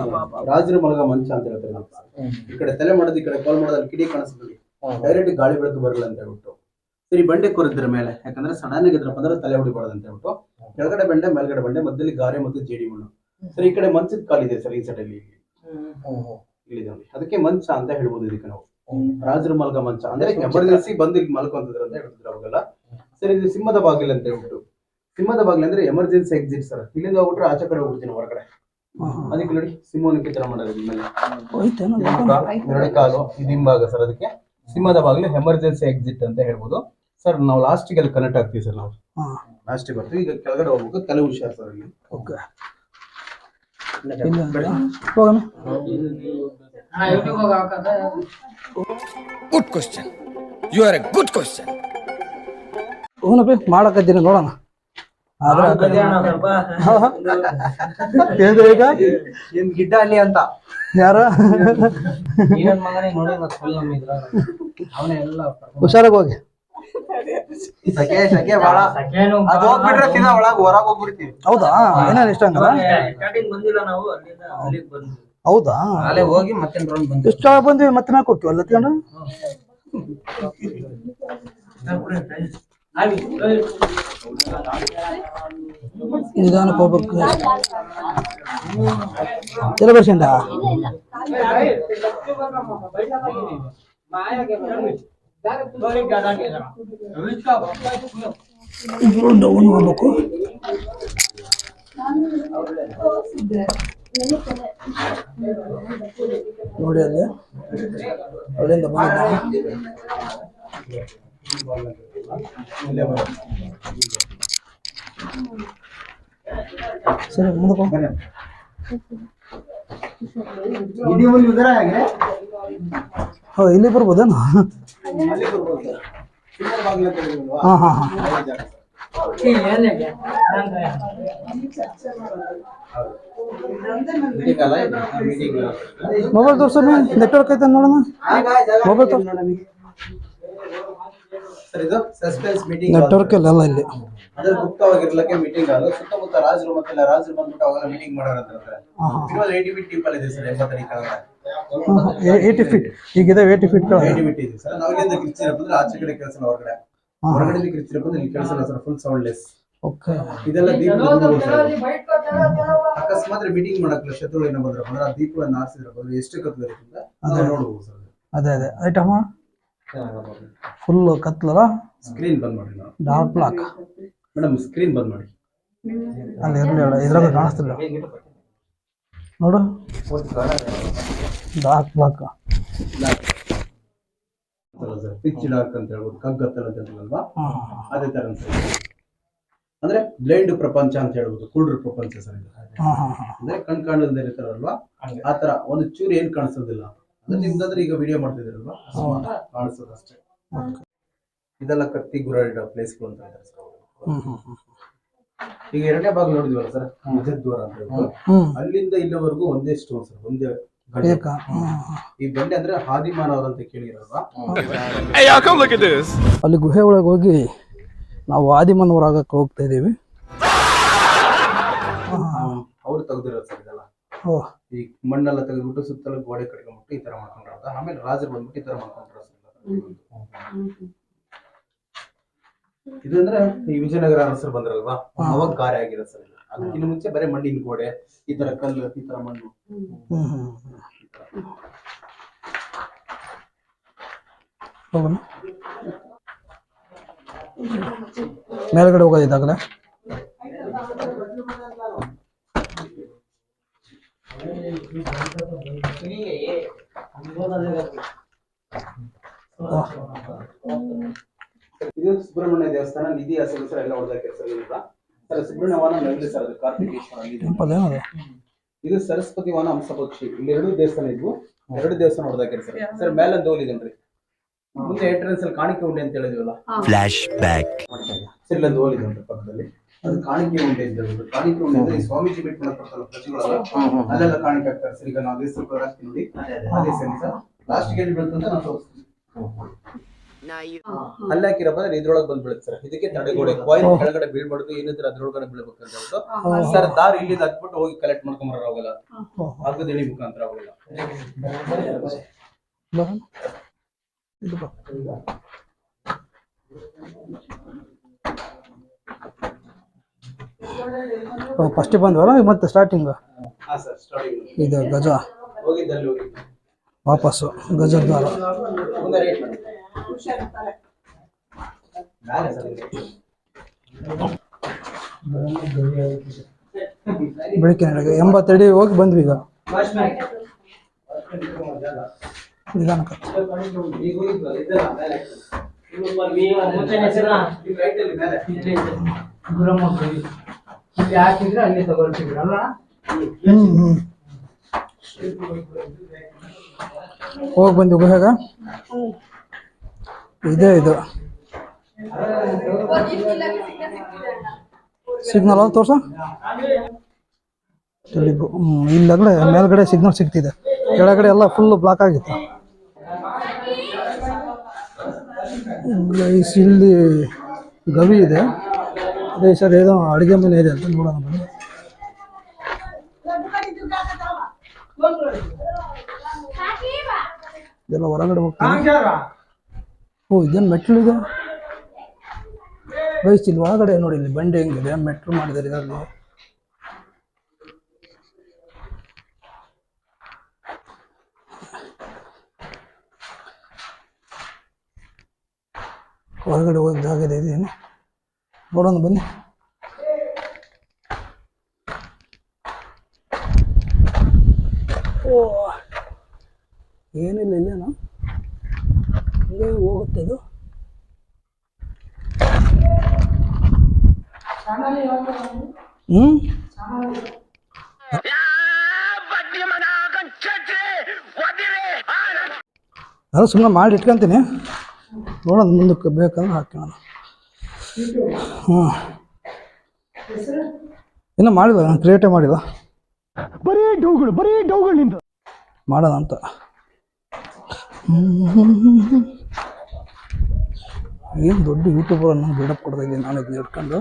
ರಾಜರ ಮಲಗ ಮಂಚ ಅಂತ ಹೇಳ್ತಾರೆ ನಾವು. ಈ ಕಡೆ ತಲೆ ಮಾಡೋದು ಈ ಕಡೆ ಕಾಲ್ ಮಾಡೋದು ಅಲ್ಲಿ ಕಿಡಿ ಕಾಣಿಸ್ತದೆ. ಡೈರೆಕ್ಟ್ ಗಾಳಿ ಬೆಳಕು ಬರಲ್ಲ ಅಂತ ಹೇಳ್ಬಿಟ್ಟು ಸರಿ ಬಂಡೆ ಕೊರಿದ್ರ ಮೇಲೆ. ಯಾಕಂದ್ರೆ ಸಡನ್ ಆಗಿದ್ರಪ್ಪ ಅಂದ್ರೆ ತಲೆ ಹೊಡಿಬಾರ್ದು ಅಂತ ಹೇಳ್ಬಿಟ್ಟು ಕೆಳಗಡೆ ಬಂಡೆ ಮೇಲ್ಗಡೆ ಬಂಡೆ ಮಧ್ಯದಲ್ಲಿ ಗಾರೆ ಮತ್ತು ಜೇಡಿ ಮಣ್ಣು. ಸರ್ ಈ ಕಡೆ ಮಂಚದ ಕಾಲಿದೆ ಸರ್ ಈ ಸೈಡ್ ಅಲ್ಲಿ ಇಲ್ಲಿದೆ ನೋಡಿ. ಅದಕ್ಕೆ ಮಂಚ ಅಂತ ಹೇಳ್ಬೋದು ಇದಕ್ಕೆ ನಾವು. ರಾಜರ ಮಲಗ ಮಂಚ ಅಂದ್ರೆ ಎಮರ್ಜೆನ್ಸಿ ಬಂದು ಇಲ್ಲಿ ಮಲ್ಕೊಂತಿದ್ರು ಅಂತ ಹೇಳ್ತಿದ್ರು ಅವಾಗೆಲ್ಲ. ಸರ್ ಇದು ಸಿಂಹದ ಬಾಗಿಲು ಅಂತ ಹೇಳ್ಬಿಟ್ಟು. ಸಿಂಹದ ಬಾಗಿಲು ಅಂದ್ರೆ ಎಮರ್ಜೆನ್ಸಿ ಎಕ್ಸಿಟ್ ಸರ್. ಇಲ್ಲಿಂದ ಹೋಗ್ಬಿಟ್ರೆ ಆಚೆ ಕಡೆ ಹೋಗ್ಬಿಡ್ತೀನಿ ಹೊರಗಡೆ. ಅದಕ್ಕೆ ನೋಡಿ ಸಿಂಹನಕ್ಕೆ ತರ ಮಾಡೋದು ಮೇಲೆ ಎರಡು ಕಾಲು ಇದು ಹಿಂಭಾಗ ಸರ್. ಅದಕ್ಕೆ ಸಿಂಹದ ಬಾಗಿಲು ಎಮರ್ಜೆನ್ಸಿ ಎಕ್ಸಿಟ್ ಅಂತ ಹೇಳ್ಬೋದು ಸರ್. ನಾವು ಲಾಸ್ಟಿಗೆ ಅಲ್ಲಿ ಕನೆಕ್ಟ್ ಆಗ್ತೀವಿ ಸರ್. ನಾವು ಲಾಸ್ಟಿಗೆ ಬರ್ತೀವಿ. ಈಗ ಕೆಳಗಡೆ ಹೋಗ್ಬೇಕು. ತಲೆ ಹುಷಾರ್ ಸರ್ ಇಲ್ಲಿ. ಓಕೆ ಹೋಗೋಣ. Good question. You are a good question. ಹೂನಪ್ಪಿ ಮಾಡಕತ್ತೀನಿ ನೋಡೋಣ. ಆದ್ರೆ ಈಗ ಏನ್ ಗಿಡ್ಡ ಅಲ್ಲಿ ಅಂತ ಯಾರ ಹುಷಾರಾಗಿ ಹೋಗಿ. ಸಖೆ ಸಖೆ ಬಾಳ ಅದು ಹೋಗ್ಬಿಟ್ರೆ ಸೀದಾ ಒಳಗ್ ಹೊರಗ್ ಹೋಗ್ಬಿಡ್ತೀವಿ. ಹೌದಾ ಏನೇನು ಇಷ್ಟ ಹಂಗಲ್ಲ. ಹೌದಾ ಹೋಗಿ ಮತ್ತೆ ಇಷ್ಟ ಬಂದ್ವಿ ಮತ್ತೆ ನಾಲ್ಕು ಹೋಗ್ತೀವಿ ಅಲ್ಲ ಹತ್ಕೊಂಡು. ನಿಧಾನಕ್ಕೆ ಹೋಗ್ಬೇಕು. ಎಲ್ಲ ಬರ್ಸಂಡ ಡೌನ್ ಹೋಗ್ಬೇಕು. ನೋಡಿ ಅಲ್ಲಿ ಅಲ್ಲಿಂದ ಬಂದ ಸರಿ ಮುಂದಕ್ಕೆ ಇಲ್ಲಿ ಬರ್ಬೋದೇನು. ಹಾ ಹಾ ಹಾ ಮೊಬೈಲ್ ತೋರ್ಸ ನೆಟ್ವರ್ಕ್ ಐತೆ ನೋಡೋಣ. ಮೊಬೈಲ್ ತೋರ್ಸ ಸರ್ ಇದು ಸಸ್ಪೆನ್ಸ್ ಮೀಟಿಂಗ್ ನೆಟ್ವರ್ಕ್ ಇಲ್ಲ ಇಲ್ಲಿ. ಅದ್ರ ಗುಪ್ತವಾಗಿರ್ಲಕ್ಕೆ ಮೀಟಿಂಗ್ ಅಲ್ಲ. ಸುತ್ತಮುತ್ತ ರಾಜರು ಮತ್ತೆ ರಾಜರು ಬಂದ್ಬಿಟ್ಟು ಅವಾಗ ಮೀಟಿಂಗ್ ಮಾಡೋರಂತ. 80 ಫೀಟ್ ಡೀಪ್ ಅಲ್ಲಿ ಇದೆ ಸರ್. 80 ಕೆಳಗಡೆ 80 ಫೀಟ್ ಈಗಿದೆ. 80 ಫೀಟ್ 80 ಫೀಟ್ ಇದೆ ಸರ್. ನಾವು ಇಲ್ಲಿಂದ ಕಿರ್ಚಿರಪ್ಪ ಅಂದ್ರೆ ಆಚೆ ಕಡೆ ಕೆಲಸ ಹೊರಗಡೆ. ಹೊರಗಡೆ ಕಿರ್ಚಿರಪ್ಪ ಅಂದ್ರೆ ಇಲ್ಲಿ ಕೆಲಸ ಸರ್. Full soundless. ಓಕೆ ಇದೆಲ್ಲ ದೀಪ ಅಕಸ್ಮಾತ್ ಮೀಟಿಂಗ್ ಮಾಡಕ್ಕೆ ಶತ್ರು ಏನೋ ಬಂದ್ರಪ್ಪ ಅಂದ್ರೆ ಆ ದೀಪವನ್ನು ಆರಿಸಿದ್ರಪ್ಪ ಅಂದ್ರೆ ಎಷ್ಟು ಕತ್ಲು ಇರುತ್ತೆ ಅಂತ ನೋಡ್ಬೋದು ಸರ್. ಅದೇ ಅದೇ ಐಟಮ್ ಫುಲ್ ಕತ್ಲಲ್ಲ. ಸ್ಕ್ರೀನ್ ಬಂದ್ ಮಾಡಿ ನಾವು. ಡಾರ್ಕ್ ಬ್ಲಾಕ್ ಮೇಡಮ್ ಸ್ಕ್ರೀನ್ ಬಂದ್ ಮಾಡಿ. ಅಲ್ಲಿ ಇರಲಿ ಇದ್ರಾಗ ಕಾಣಿಸ್ತಿಲ್ಲ ನೋಡು. ಡಾರ್ಕ್ ಬ್ಲಾಕ್ ಪಿಚ್ ಡಾರ್ಕ್ ಅಂತ ಹೇಳ್ಬೋದು. ಕಗ್ಗತ್ತಲ ಅಂತ ಹೇಳ್ಬೋದಲ್ವಾ ಅದೇ ತರ ಅಂದ್ರೆ ಬ್ಲೈಂಡ್ ಪ್ರಪಂಚ ಅಂತ ಹೇಳ್ಬೋದು. ಕುರುಡ್ರ ಪ್ರಪಂಚ ಸರ್ ಇದು. ಅಂದ್ರೆ ಕಣ್ ಕಾಣದೇ ಇರ್ತಾರಲ್ವಾ ಆ ತರ ಒಂದು ಚೂರು ಏನ್ ಕಾಣಿಸೋದಿಲ್ಲ. ಅಂದ್ರೆ ನಿಮ್ದಾದ್ರೆ ಈಗ ವಿಡಿಯೋ ಮಾಡ್ತಿದ್ದೀರಲ್ವಾ ಕಾಣಿಸೋದು ಅಷ್ಟೇ. ಇದೆಲ್ಲ ಕತ್ತಿ ಗುರಾಡಿಡ ಪ್ಲೇಸ್ಗಳು ಅಂತ ಹೇಳ್ತಾರೆ ಸರ್. ಈಗ ಎರಡನೇ ಭಾಗ ನೋಡಿದ್ವಲ್ಲ ಸರ್ ಮುಜದ್ವಾರ ಅಂತ ಹೇಳ್ಬೋದು. ಅಲ್ಲಿಂದ ಇಲ್ಲಿವರೆಗೂ ಒಂದೇ ಸ್ಟೋನ್ ಸರ್. ಒಂದೇ ಈ ಬಂಡೆ ಅಂದ್ರೆ ಹಾದಿಮಾನವ್ರ ಅಂತ ಕೇಳಿರಲ್ವಾ. ಅಲ್ಲಿ ಗುಹೆ ಒಳಗೆ ಹೋಗಿ ನಾವು ಆದಿಮನವರಾಗಕ್ಕೆ ಹೋಗ್ತಾ ಇದೀವಿ. ಅವ್ರು ತೆಗ್ದಿರೋದು ಸರ್ ಇದೆಲ್ಲ. ಓ ಈ ಮಣ್ಣೆಲ್ಲ ತೆಗೆದ್ಬಿಟ್ಟು ಸುತ್ತಲೂ ಗೋಡೆ ಕಟ್ಕೊಂಡ್ಬಿಟ್ಟು ಈ ತರ ಮಾಡ್ಕೊಂಡಿರೋದು. ಆಮೇಲೆ ರಾಜರು ಬಂದ್ಬಿಟ್ಟು ಈ ತರ ಮಾಡ್ಕೊಂಡ್ರು ಸರ್. ಇದಂದ್ರೆ ಈ ವಿಜಯನಗರ ಅರಸರು ಬಂದ್ರಲ್ವಾ, ಅವಾಗ ಕಾರ್ಯ ಆಗಿದೆ ಸರ್. ಅದಕ್ಕಿಂತ ಮುಂಚೆ ಬರೀ ಮಣ್ಣಿನ ಗೋಡೆ, ಈ ತರ ಕಲ್ಲು, ಈ ತರ ಮಣ್ಣು. ಮೇಲ್ಗಡೆ ಹೋಗೋದಿದ್ದಾಗಲೇ ಇದು ಸುಬ್ರಹ್ಮಣ್ಯ ದೇವಸ್ಥಾನ. ನಿಧಿ ಹಸಿರು ಸರ್ ಎಲ್ಲ ಹೊಡೆದಾಕಿರ ಸರ್. ಸರ್ ಸುಬ್ರಹ್ಮಣ್ಯ ವನ ನಗಲಿ ಸರ್, ಅದು ಕಾರ್ತಿಕೇಶ್ವರ. ಇದು ಸರಸ್ವತಿ ವನ ಹಂಸಪಕ್ಷಿ. ಇಲ್ಲಿ 2 ದೇವಸ್ಥಾನ ಇದ್ವು, 2 ದೇವಸ್ಥಾನ ಹೊಡೆದಾಕಿರ ಸರ್. ಸರ್ ಮೇಲೆ ಒಂದು ಹೋಲ್ ಇದನ್ರಿ, ಮುಂದೆ ಎಂಟ್ರೆನ್ಸ್ ಅಲ್ಲಿ ಕಾಣಿಕೆ ಉಂಡೆ ಅಂತ ಹೇಳಿದ್ವಲ್ಲ, ಫ್ಲಾಶ್ ಬ್ಯಾಕ್. ಸರ್ ಇಲ್ಲೊಂದು ಹೋಲ್ ಇದೆ ಪಕ್ಕದಲ್ಲಿ, ಅದು ಕಾಣಿಕೆ ಉಂಡೆ ಇದ್ದು. ಕಾಣಿಕೆ ಉಂಡೆ ಅಂದ್ರೆ ಈ ಸ್ವಾಮೀಜಿ ಬಿಟ್ಟು ಮಾಡ್ಕೊಡ್ತಾರಲ್ಲ ಪ್ರಜೆಗಳೆಲ್ಲ, ಅಲ್ಲೆಲ್ಲ ಕಾಣಿಕೆ ಆಗ್ತಾರೆ ಸರ್. ಈಗ ನಾವು ದೇವಸ್ಥಾನ ರಾಷ್ಟ್ರ ನೋಡಿ ಅದೇ ಸರಿ ಸರ್. ಲಾಸ್ಟ್ ಗೇಟ್ ಬೀಳುತ್ತಂತ ನಾವು ತೋರಿಸ್ತೀವಿ. ಅಲ್ಲಿ ಹಾಕಿರಪ್ಪ ಇದ್ರೊಳಗೆ ಬಂದ್ ಬೀಳುತ್ತೆ ಸರ್. ಇದಕ್ಕೆ ತಡೆಗೋಡೆ, ಕಾಯಿನ್ ಕೆಳಗಡೆ ಬೀಳ್ಬಾರ್ದು, ಏನಿದ್ರೆ ಅದ್ರೊಳಗಡೆ ಬೀಳ್ಬೇಕಂತ ಹೇಳ್ಬಿಟ್ಟು ಸರ್ ದಾರಿ ಇಲ್ಲಿಂದ ಹಾಕ್ಬಿಟ್ಟು ಹೋಗಿ ಕಲೆಕ್ಟ್ ಮಾಡ್ಕೊಂಬರ ಹೋಗಲ್ಲ, ಹಗ್ಗದ ಎಳಿ ಮುಖಾಂತರ ಹೋಗಲ್ಲ. ಫಸ್ಟ್ ಬಂದ್ವಲ್ಲ ಮತ್ತೆ ಸ್ಟಾರ್ಟಿಂಗ್ ಹಾ ಸರ್, ಸ್ಟಾರ್ಟಿಂಗ್ ಇದು ಗಜ ಹೋಗಿದ್ದಲ್ಲಿ ಹೋಗಿ ವಾಪಸ್ಸು ಗಜದ್ವಾರ. ಮುಂದೆ ರೇಟ್ ಮಾಡಿ ಮೇಲೆ ಸರ್. ಬೆಳಗ್ಗೆ 80 ಅಡಿ ಹೋಗಿ ಬಂದ್ವಿ. ಈಗ ನಿಧಾನಕ್ಕೆ ಈಗ ಹೋಗಿದ್ವಲ್ಲ ಇದೆಲ್ಲ ಮೇಲೆ ಹಾಕಿದ್ರೆ ಅಲ್ಲಿ ತಗೊಳ್ತಿದ್ರಲ್ಲ. ಹೋಗಿ ಬಂದು ಗುಹೆಗ ಇದೇ ಇದು ಸಿಗ್ನಲ್ ತೋರ್ಸ. ಇಲ್ಲಗಡೆ ಮೇಲ್ಗಡೆ ಸಿಗ್ನಲ್ ಸಿಗ್ತಿದೆ, ಕೆಳಗಡೆ ಎಲ್ಲ ಫುಲ್ ಬ್ಲಾಕ್ ಆಗಿತ್ತು. ಇಲ್ಲಿ ಗವಿ ಇದೆ. ಅದೇ ಸರ್ ಏನೋ ಅಡುಗೆ ಮನೆ ಇದೆ ಅಂತ ನೋಡೋಣ ಬನ್ನಿ. ಇದೆಲ್ಲ ಹೊರಗಡೆ ಹೋಗ್ತೀನಿ. ಓ ಇದೇನು ಮೆಟ್ಲಿದೆ ವಯಸ್ಸು. ಇಲ್ಲಿ ಒಳಗಡೆ ನೋಡಿ, ಇಲ್ಲಿ ಬಂಡೆ ಹೆಂಗಿದೆ, ಮೆಟ್ಲು ಮಾಡಿದ್ದಾರೆ ಇದರಲ್ಲಿ. ಹೊರಗಡೆ ಹೋಗಿ ಜಾಗ ಇದೆ, ನೋಡೋಣ ಬನ್ನಿ. ಓ ಏನಿಲ್ಲ, ಇಲ್ಲೇನೋ ಹಂಗೆ ಹೋಗುತ್ತೆ ಇದು. ನಾನು ಸುಮ್ಮನೆ ಮಾಡಿ ಇಟ್ಕೊಂತೀನಿ, ನೋಡೋಣ ಮುಂದಕ್ಕೆ ಬೇಕಂದ್ರೆ ಹಾಕೋಣ. ಇನ್ನೂ ಮಾಡಿಲ್ಲ, ನಾನು ಕ್ರಿಯೇಟೇ ಮಾಡಿಲ್ಲ, ಬರೀ ಡೌಗಳು ನಿಂದ ಮಾಡೋಣ ಅಂತ. ಏನು ದೊಡ್ಡ ಯೂಟ್ಯೂಬರ್ ಅನ್ನೋ ಬಿಲ್ಡಪ್ ಕೊಡ್ತಾ ಇದ್ದೀನಿ ನಾನು ಇದನ್ನ ಇಟ್ಕೊಂಡು.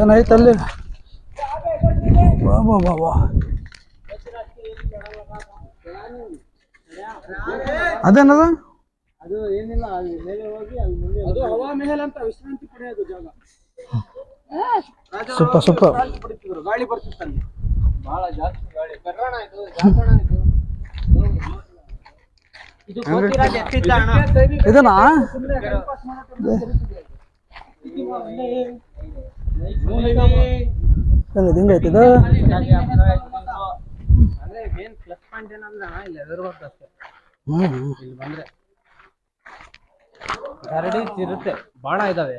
ಏನಾಯ್ತು ಅಲ್ಲಿ? ವಾ ವಾ ವಾ ವಾ, ಅದೇನದ? ಅದು ಏನಿಲ್ಲ, ಅಲ್ಲಿ ಮೇಲೆ ಹೋಗಿ ಅಲ್ಲಿ ಮುಂದೆ ಅದು ಹವಾ ಮಹಲ್ ಅಂತ ವಿಶ್ರಾಂತಿ ಪಡೆಯೋದು ಜಾಗ. Super super. ಗಾಳಿ ಬರ್ತಿತ್ತು ಅಲ್ಲಿ, ಬಹಳ ಜಾಸ್ತಿ ಗಾಳಿ. ಇದನಾ ಹಿಂಗೈತಿ ಇದು. ಅಂದ್ರೆ ಮೇನ್ ಪ್ಲಸ್ ಪಾಯಿಂಟ್ ಏನಂದ್ರೆ ಇಲ್ಲಿ ಎದುರ್ಬಾರ್ದು ಅಷ್ಟೇ. ಇಲ್ಲಿ ಬಂದ್ರೆ ಕರಡಿ ಇರುತ್ತೆ, ಬಾಳ ಇದಾವೆ.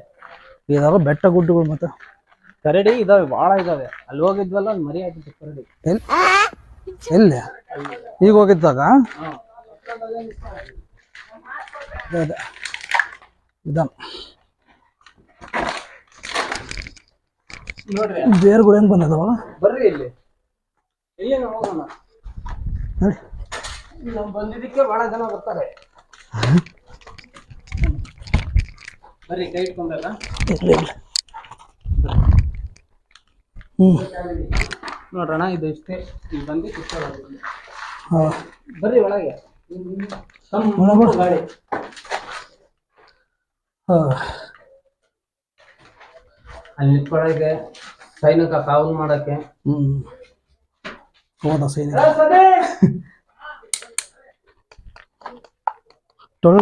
ಇದಾವ ಬೆಟ್ಟ ಗುಡ್ಡಗಳು, ಮತ್ತೆ ಕರಡಿ ಇದಾವೆ, ಬಾಳ ಇದಾವೆ. ಅಲ್ಲಿ ಹೋಗಿದ್ವಲ್ಲ, ಅಲ್ಲಿ ಮರಿ ಆಗಿತ್ತು ಕರಡಿ. ಎಲ್ಲಿ ಈಗ ಹೋಗಿದ್ದಾಗ ನೋಡ್ರಿ ಬೇರ್ಗಳು ಏನ್ ಬಂದದವ. ಬರ್ರಿ ಇಲ್ಲಿ, ಇಲ್ಲಿ ಹೋಗೋಣ. ನಾವು ಬಂದಿದ್ದಕ್ಕೆ ಬಹಳ ಜನ ಬರ್ತಾರೆ. ಬರ್ರಿ ಕೈ ಇಟ್ಕೊಂಡಲ್ಲ. ನೋಡ್ರಣ ಇದು ಇಷ್ಟೇ. ಇಲ್ಲಿ ಬಂದು ಇಷ್ಟವಾಗಿದೆ. ಬರ್ರಿ ಒಳಗೆ. ಗಾಡಿ ಅಲ್ಲಿ ನಿಂತ್ಕೊಳ್ಳೋಕೆ, ಸೈನಿಕ ಕಾವಲು ಮಾಡಕ್ಕೆ. ಹೌದಾ ಸೈನಿಕ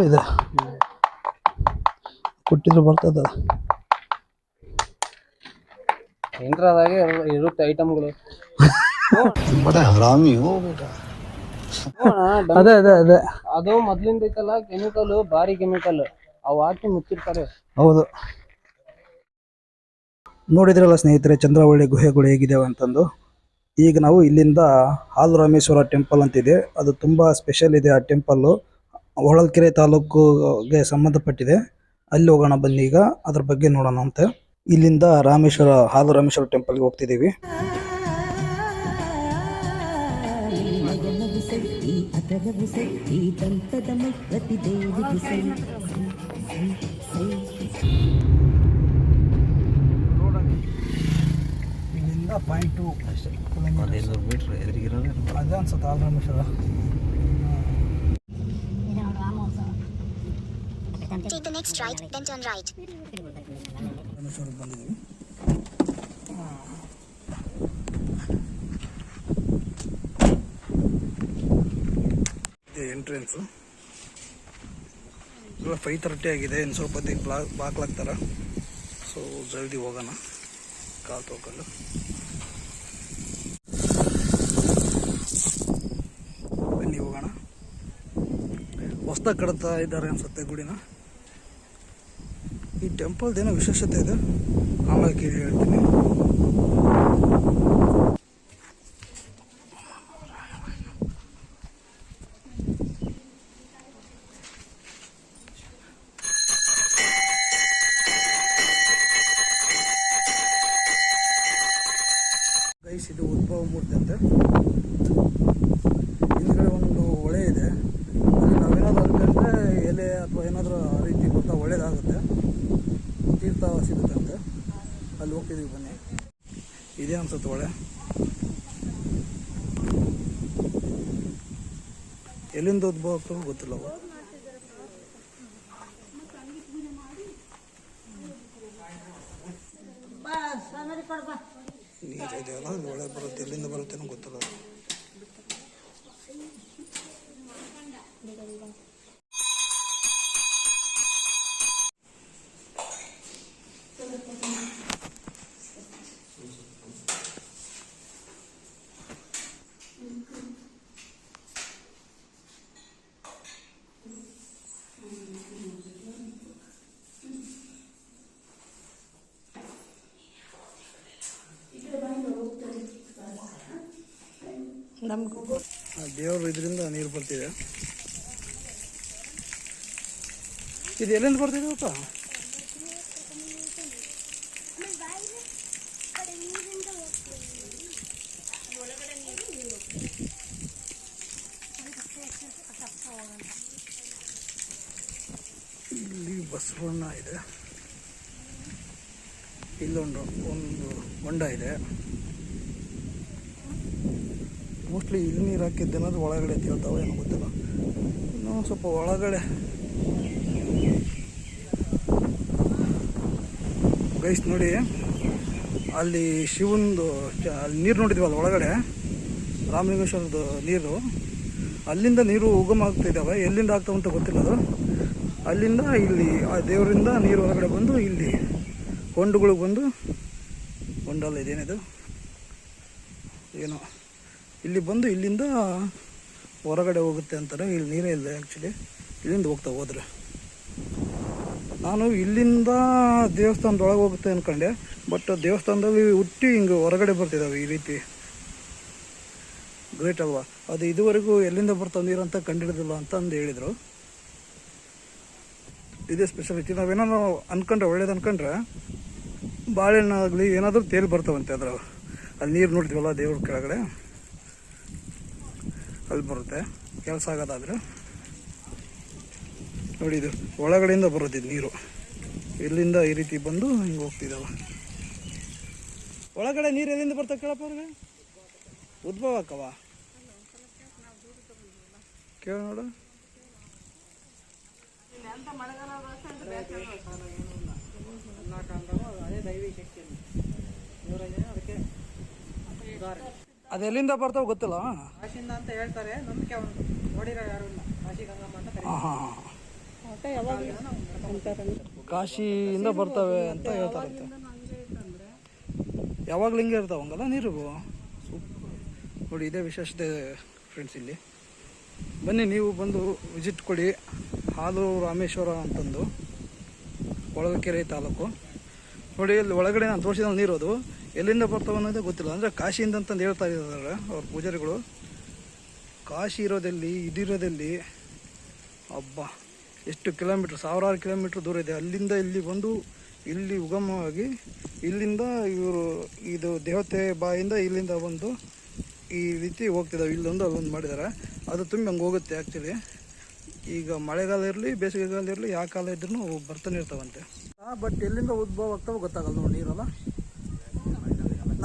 ಇದೆ ಕೊಟ್ಟಿದ್ರು ಬರ್ತದ. ಏನ್ರದಾಗೆ ಇರುತ್ತೆ ಐಟಮ್ಗಳು. ಅದೇ ಅದೇ ಅದೇ ಅದು ಮೊದ್ಲಿಂದ ಐತಲ್ಲ ಕೆಮಿಕಲ್, ಭಾರಿ ಕೆಮಿಕಲ್. ಅವು ಹಾಕಿ ಮುಚ್ಚಿರ್ತಾರೆ. ಹೌದು. ನೋಡಿದ್ರಲ್ಲ ಸ್ನೇಹಿತರೆ, ಚಂದ್ರವಳ್ಳಿ ಗುಹೆಗಳು ಹೇಗಿದ್ದಾವೆ ಅಂತಂದು. ಈಗ ನಾವು ಇಲ್ಲಿಂದ ಹಾಲರಾಮೇಶ್ವರ ಟೆಂಪಲ್ ಅಂತಿದೆ, ಅದು ತುಂಬ ಸ್ಪೆಷಲ್ ಇದೆ. ಆ ಟೆಂಪಲ್ಲು ಹೊಳಲ್ಕೆರೆ ತಾಲೂಕುಗೆ ಸಂಬಂಧಪಟ್ಟಿದೆ. ಅಲ್ಲಿ ಹೋಗೋಣ ಬನ್ನಿ, ಈಗ ಅದ್ರ ಬಗ್ಗೆ ನೋಡೋಣ ಅಂತ. ಇಲ್ಲಿಂದ ಹಾಲರಾಮೇಶ್ವರ ಟೆಂಪಲ್ಗೆ ಹೋಗ್ತಿದ್ದೀವಿ. ಇಲ್ಲಿಂದ 0.2 ಮೀಟರ್ ಎದುರಿಗಿರೋದು ಅದೇ ಅನ್ಸುತ್ತೆ ಹಾಲರಾಮೇಶ್ವರ. Take the next right, then turn right. ರಾಮೇಶ್ವರಕ್ಕೆ ಬಂದಿದ್ದೀವಿ. ಇದು ಎಂಟ್ರೆನ್ಸು. ಇವಾಗ 5:30 ಆಗಿದೆ. ಇನ್ನು ಸ್ವಲ್ಪ ಹೊತ್ತಿಗೆ ಬಾಕ್ಲಾಗ್ತಾರೆ. ಸೊ ಜಲ್ದಿ ಹೋಗೋಣ ಕಾಲು ತೊಳ್ಕೊಂಡು. ಬನ್ನಿ ಹೋಗೋಣ. ಹೊಸ್ದಾಗಿ ಕಟ್ತಾ ಇದ್ದಾರೆ ಅನ್ಸುತ್ತೆ ಗುಡಿನ. ಈ ಟೆಂಪಲ್ದೇನೋ ವಿಶೇಷತೆ ಇದೆ, ಆಮೇಲೆ ಕೇಳಿ ಹೇಳ್ತೀನಿ. ಗೈಸ್, ಇದು ಉದ್ಭವ ಮೂರ್ತಿ ಅಂತೆ. ಹಿಂದ್ಗಡೆ ಒಂದು ಹೊಳೆ ಇದೆ. ಅಲ್ಲಿ ನಾವೇನಾದ್ರು ಅನ್ಕೊಂಡ್ರೆ ಎಲೆ ಅಥವಾ ಏನಾದರೂ ಆ ರೀತಿ ಗೊತ್ತಾ ಒಳ್ಳೇದಾಗುತ್ತೆ, ತೀರ್ಥ ಸಿಗುತ್ತಂತೆ. ಅಲ್ಲಿ ಹೋಗ್ತಿದ್ದೀವಿ ಬನ್ನಿ. ಇದೇ ಅನ್ಸುತ್ತೆ ಹೊಳೆ. ಎಲ್ಲಿಂದ ಉದ್ಭವ ಆಗ್ತದೆ ಗೊತ್ತಿಲ್ಲ. ನೀರಿದೆಯಲ್ಲ, ಅದು ಹೊಳೆ ಬರುತ್ತೆ. ಎಲ್ಲಿಂದ ಬರುತ್ತೇನೋ ಗೊತ್ತಿಲ್ಲ. ದೇವರು ಇದರಿಂದ ನೀರು ಬರ್ತಿದೆ. ಇದು ಎಲ್ಲಿಂದ ಬರ್ತಿದೆ ಅಪ್ಪ? ಇಲ್ಲಿ ಬಸವಣ್ಣ ಇದೆ. ಇಲ್ಲೊಂದು ಹೊಂಡ ಇದೆ. ಮೋಸ್ಟ್ಲಿ ಇಲ್ಲಿ ನೀರು ಹಾಕಿದ್ದೇನಾದ್ರು ಒಳಗಡೆ ತೇಳ್ತಾವೆ ಏನೋ ಗೊತ್ತಿಲ್ಲ. ಇನ್ನೂ ಸ್ವಲ್ಪ ಒಳಗಡೆ ಗೈಸ್ ನೋಡಿ, ಅಲ್ಲಿ ಶಿವಂದು ಅಲ್ಲಿ ನೀರು ನೋಡಿದ್ವಲ್ಲ ಒಳಗಡೆ, ರಾಮಲಿಂಗೇಶ್ವರದ ನೀರು. ಅಲ್ಲಿಂದ ನೀರು ಉಗಮ ಆಗ್ತಿದ್ದಾವೆ. ಎಲ್ಲಿಂದ ಆಗ್ತಾವಂತ ಗೊತ್ತಿಲ್ಲ ಅದು. ಅಲ್ಲಿಂದ ಇಲ್ಲಿ ಆ ದೇವರಿಂದ ನೀರು ಹೊರಗಡೆ ಬಂದು ಇಲ್ಲಿ ಹೊಂಡುಗಳಿಗೆ ಬಂದು, ಹೊಂಡಲ್ಲ ಇದೇನಿದು ಏನೋ, ಇಲ್ಲಿ ಬಂದು ಇಲ್ಲಿಂದ ಹೊರಗಡೆ ಹೋಗುತ್ತೆ ಅಂತಾರೆ. ಇಲ್ಲಿ ನೀರೇ ಇಲ್ಲ ಆ್ಯಕ್ಚುಲಿ. ಇಲ್ಲಿಂದ ಹೋದ್ರೆ ನಾನು ಇಲ್ಲಿಂದ ದೇವಸ್ಥಾನದೊಳಗೆ ಹೋಗುತ್ತೆ ಅಂದ್ಕೊಂಡೆ. ಬಟ್ ದೇವಸ್ಥಾನದಲ್ಲಿ ಹುಟ್ಟಿ ಹಿಂಗೆ ಹೊರಗಡೆ ಬರ್ತಿದ್ದಾವೆ ಈ ರೀತಿ. ಗ್ರೇಟ್ ಅಲ್ವಾ? ಅದು ಇದುವರೆಗೂ ಎಲ್ಲಿಂದ ಬರ್ತಾವೆ ನೀರು ಅಂತ ಕಂಡಿಡಿದಿಲ್ಲ ಅಂತ ಅಂದು ಹೇಳಿದರು. ಇದೇ ಸ್ಪೆಷಾಲಿಟಿ. ನಾವೇನೋ ಅಂದ್ಕೊಂಡ್ರೆ ಒಳ್ಳೇದು ಅಂದ್ಕೊಂಡ್ರೆ ಬಾಳೆಹಣ್ಣಾಗಲಿ ಏನಾದರೂ ತೇಲಿ ಬರ್ತಾವಂತೆ ಅದ್ರ. ಅಲ್ಲಿ ನೀರು ನೋಡ್ತೀವಲ್ಲ ದೇವ್ರ ಕೆಳಗಡೆ, ಅಲ್ಲಿ ಬರುತ್ತೆ ಕೆಲಸ ಆಗೋದಾದ್ರೆ. ನೋಡಿ ಇದು ಒಳಗಡೆಯಿಂದ ಬರೋದಿದ್ದು ನೀರು, ಇಲ್ಲಿಂದ ಈ ರೀತಿ ಬಂದು ಹಿಂಗೆ ಹೋಗ್ತಿದ್ದಾವ. ಒಳಗಡೆ ನೀರು ಎಲ್ಲಿಂದ ಬರ್ತವೆ ಕೇಳಪ್ಪ ಅವ್ರಿಗೆ, ಉದ್ಭವ ಆಕವ ಕೇಳ ನೋಡು. ಅದೆಲ್ಲಿಂದ ಬರ್ತಾವ ಗೊತ್ತಿಲ್ಲ. ಅಂತ ಹೇಳ್ತಾರೆ, ನಂಬಿಕೆ ಉಂಟು, ನೋಡಿರೋ ಯಾರು ಇಲ್ಲ. ಕಾಶಿ ಗಂಗಮ್ಮ ಅಂತ ಕಾಶಿಯಿಂದ ಬರ್ತವೆ ಅಂತ ಹೇಳ್ತಾರಂತೆ. ಯಾವಾಗಲೂ ಹಿಂಗೆ ಇರ್ತಾವಂಗಲ್ಲ ನೀರು. ನೋಡಿ ಇದೇ ವಿಶೇಷತೆ ಫ್ರೆಂಡ್ಸ್. ಇಲ್ಲಿ ಬನ್ನಿ, ನೀವು ಬಂದು ವಿಸಿಟ್ ಕೊಡಿ. ಹಾಲು ರಾಮೇಶ್ವರ ಅಂತಂದು ಕೊಳಲಕೆರೆ ತಾಲೂಕು. ನೋಡಿ ಇಲ್ಲಿ ಒಳಗಡೆ ನಾನು ತೋರಿಸಿದ ನೀರು ಅದು ಎಲ್ಲಿಂದ ಬರ್ತಾವೆ ಅನ್ನೋದೇ ಗೊತ್ತಿಲ್ಲ. ಅಂದರೆ ಕಾಶಿಯಿಂದ ಅಂತಂದು ಹೇಳ್ತಾ ಇದ್ದಾರೆ ಅವ್ರ ಪೂಜಾರಿಗಳು. ಕಾಶಿ ಇರೋದಲ್ಲಿ ಇದಿರೋದಲ್ಲಿ ಹಬ್ಬ ಎಷ್ಟು ಕಿಲೋಮೀಟ್ರ್, ಸಾವಿರಾರು ಕಿಲೋಮೀಟ್ರ್ ದೂರ ಇದೆ. ಅಲ್ಲಿಂದ ಇಲ್ಲಿ ಬಂದು ಇಲ್ಲಿ ಉಗಮವಾಗಿ ಇಲ್ಲಿಂದ ಇವರು ಇದು ದೇವತೆ ಬಾಯಿಂದ ಇಲ್ಲಿಂದ ಬಂದು ಈ ರೀತಿ ಹೋಗ್ತಿದ್ದಾವೆ. ಇಲ್ಲೊಂದು ಅಲ್ಲೊಂದು ಮಾಡಿದ್ದಾರೆ, ಅದು ತುಂಬ ಹಂಗೆ ಹೋಗುತ್ತೆ ಆ್ಯಕ್ಚುಲಿ. ಈಗ ಮಳೆಗಾಲ ಇರಲಿ ಬೇಸಿಗೆಗಾಲ ಇರಲಿ ಯಾವ ಕಾಲ ಇದ್ರೂ ಬರ್ತಾನೆ ಇರ್ತಾವಂತೆ. ಬಟ್ ಎಲ್ಲಿಂದ ಉದ್ಭವ ಆಗ್ತಾವೆ ಗೊತ್ತಾಗಲ್ಲ ನೋಡಿ ನೀರಲ್ಲ.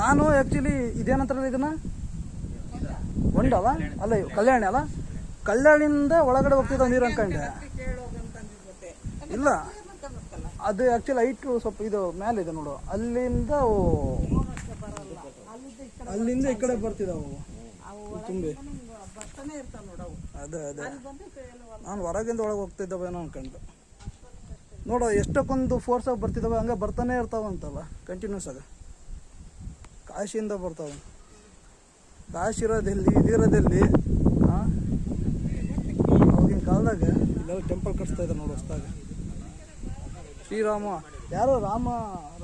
ನಾನು ಆ್ಯಕ್ಚುಲಿ ಇದೇನಂತಾರಲ್ಲ ಇದನ್ನು ಹೊಂಡಲ್ಲ ಅಲ್ಲ, ಕಲ್ಯಾಣಿ ಅಲ್ಲ, ಕಲ್ಯಾಣಿಂದ ಒಳಗಡೆ ಹೋಗ್ತಿದ್ದಾವೆ ನೀರು ಅನ್ಕೊಂಡೆ. ಇಲ್ಲ, ಅದು ಆ್ಯಕ್ಚುಲಿ ಹೈಟು ಸ್ವಲ್ಪ ಇದು ಮೇಲೆ ಇದೆ ನೋಡು, ಅಲ್ಲಿಂದ ಈ ಕಡೆ ಬರ್ತಿದ್ದಾವೆ ತುಂಬಿ. ಅದೇ ನಾನು ಹೊರಗಿಂದ ಒಳಗೆ ಹೋಗ್ತಿದ್ದಾವೇನೋ ಅನ್ಕೊಂಡು ನೋಡೋ. ಎಷ್ಟಕ್ಕೊಂದು ಫೋರ್ಸಾಗಿ ಬರ್ತಿದ್ದಾವೆ, ಹಂಗೆ ಬರ್ತಾನೆ ಇರ್ತಾವಂತಲ್ಲ ಕಂಟಿನ್ಯೂಸ್ ಆಗಿ. ಕಾಶಿಯಿಂದ ಬರ್ತಾವೆ. ಕಾಶಿ ಇರೋದೆಲ್ಲಿ ಇದಿರೋದೆಲ್ಲಿ. ಅವಾಗಿನ ಕಾಲದಾಗ ಇಲ್ಲೆಲ್ಲ ಟೆಂಪಲ್ ಕಟ್ಸ್ತಾ ಇದ್ದಾರೆ ನೋಡಿ ಹೊಸ್ದಾಗಿ. ಶ್ರೀರಾಮ ಯಾರೋ ರಾಮ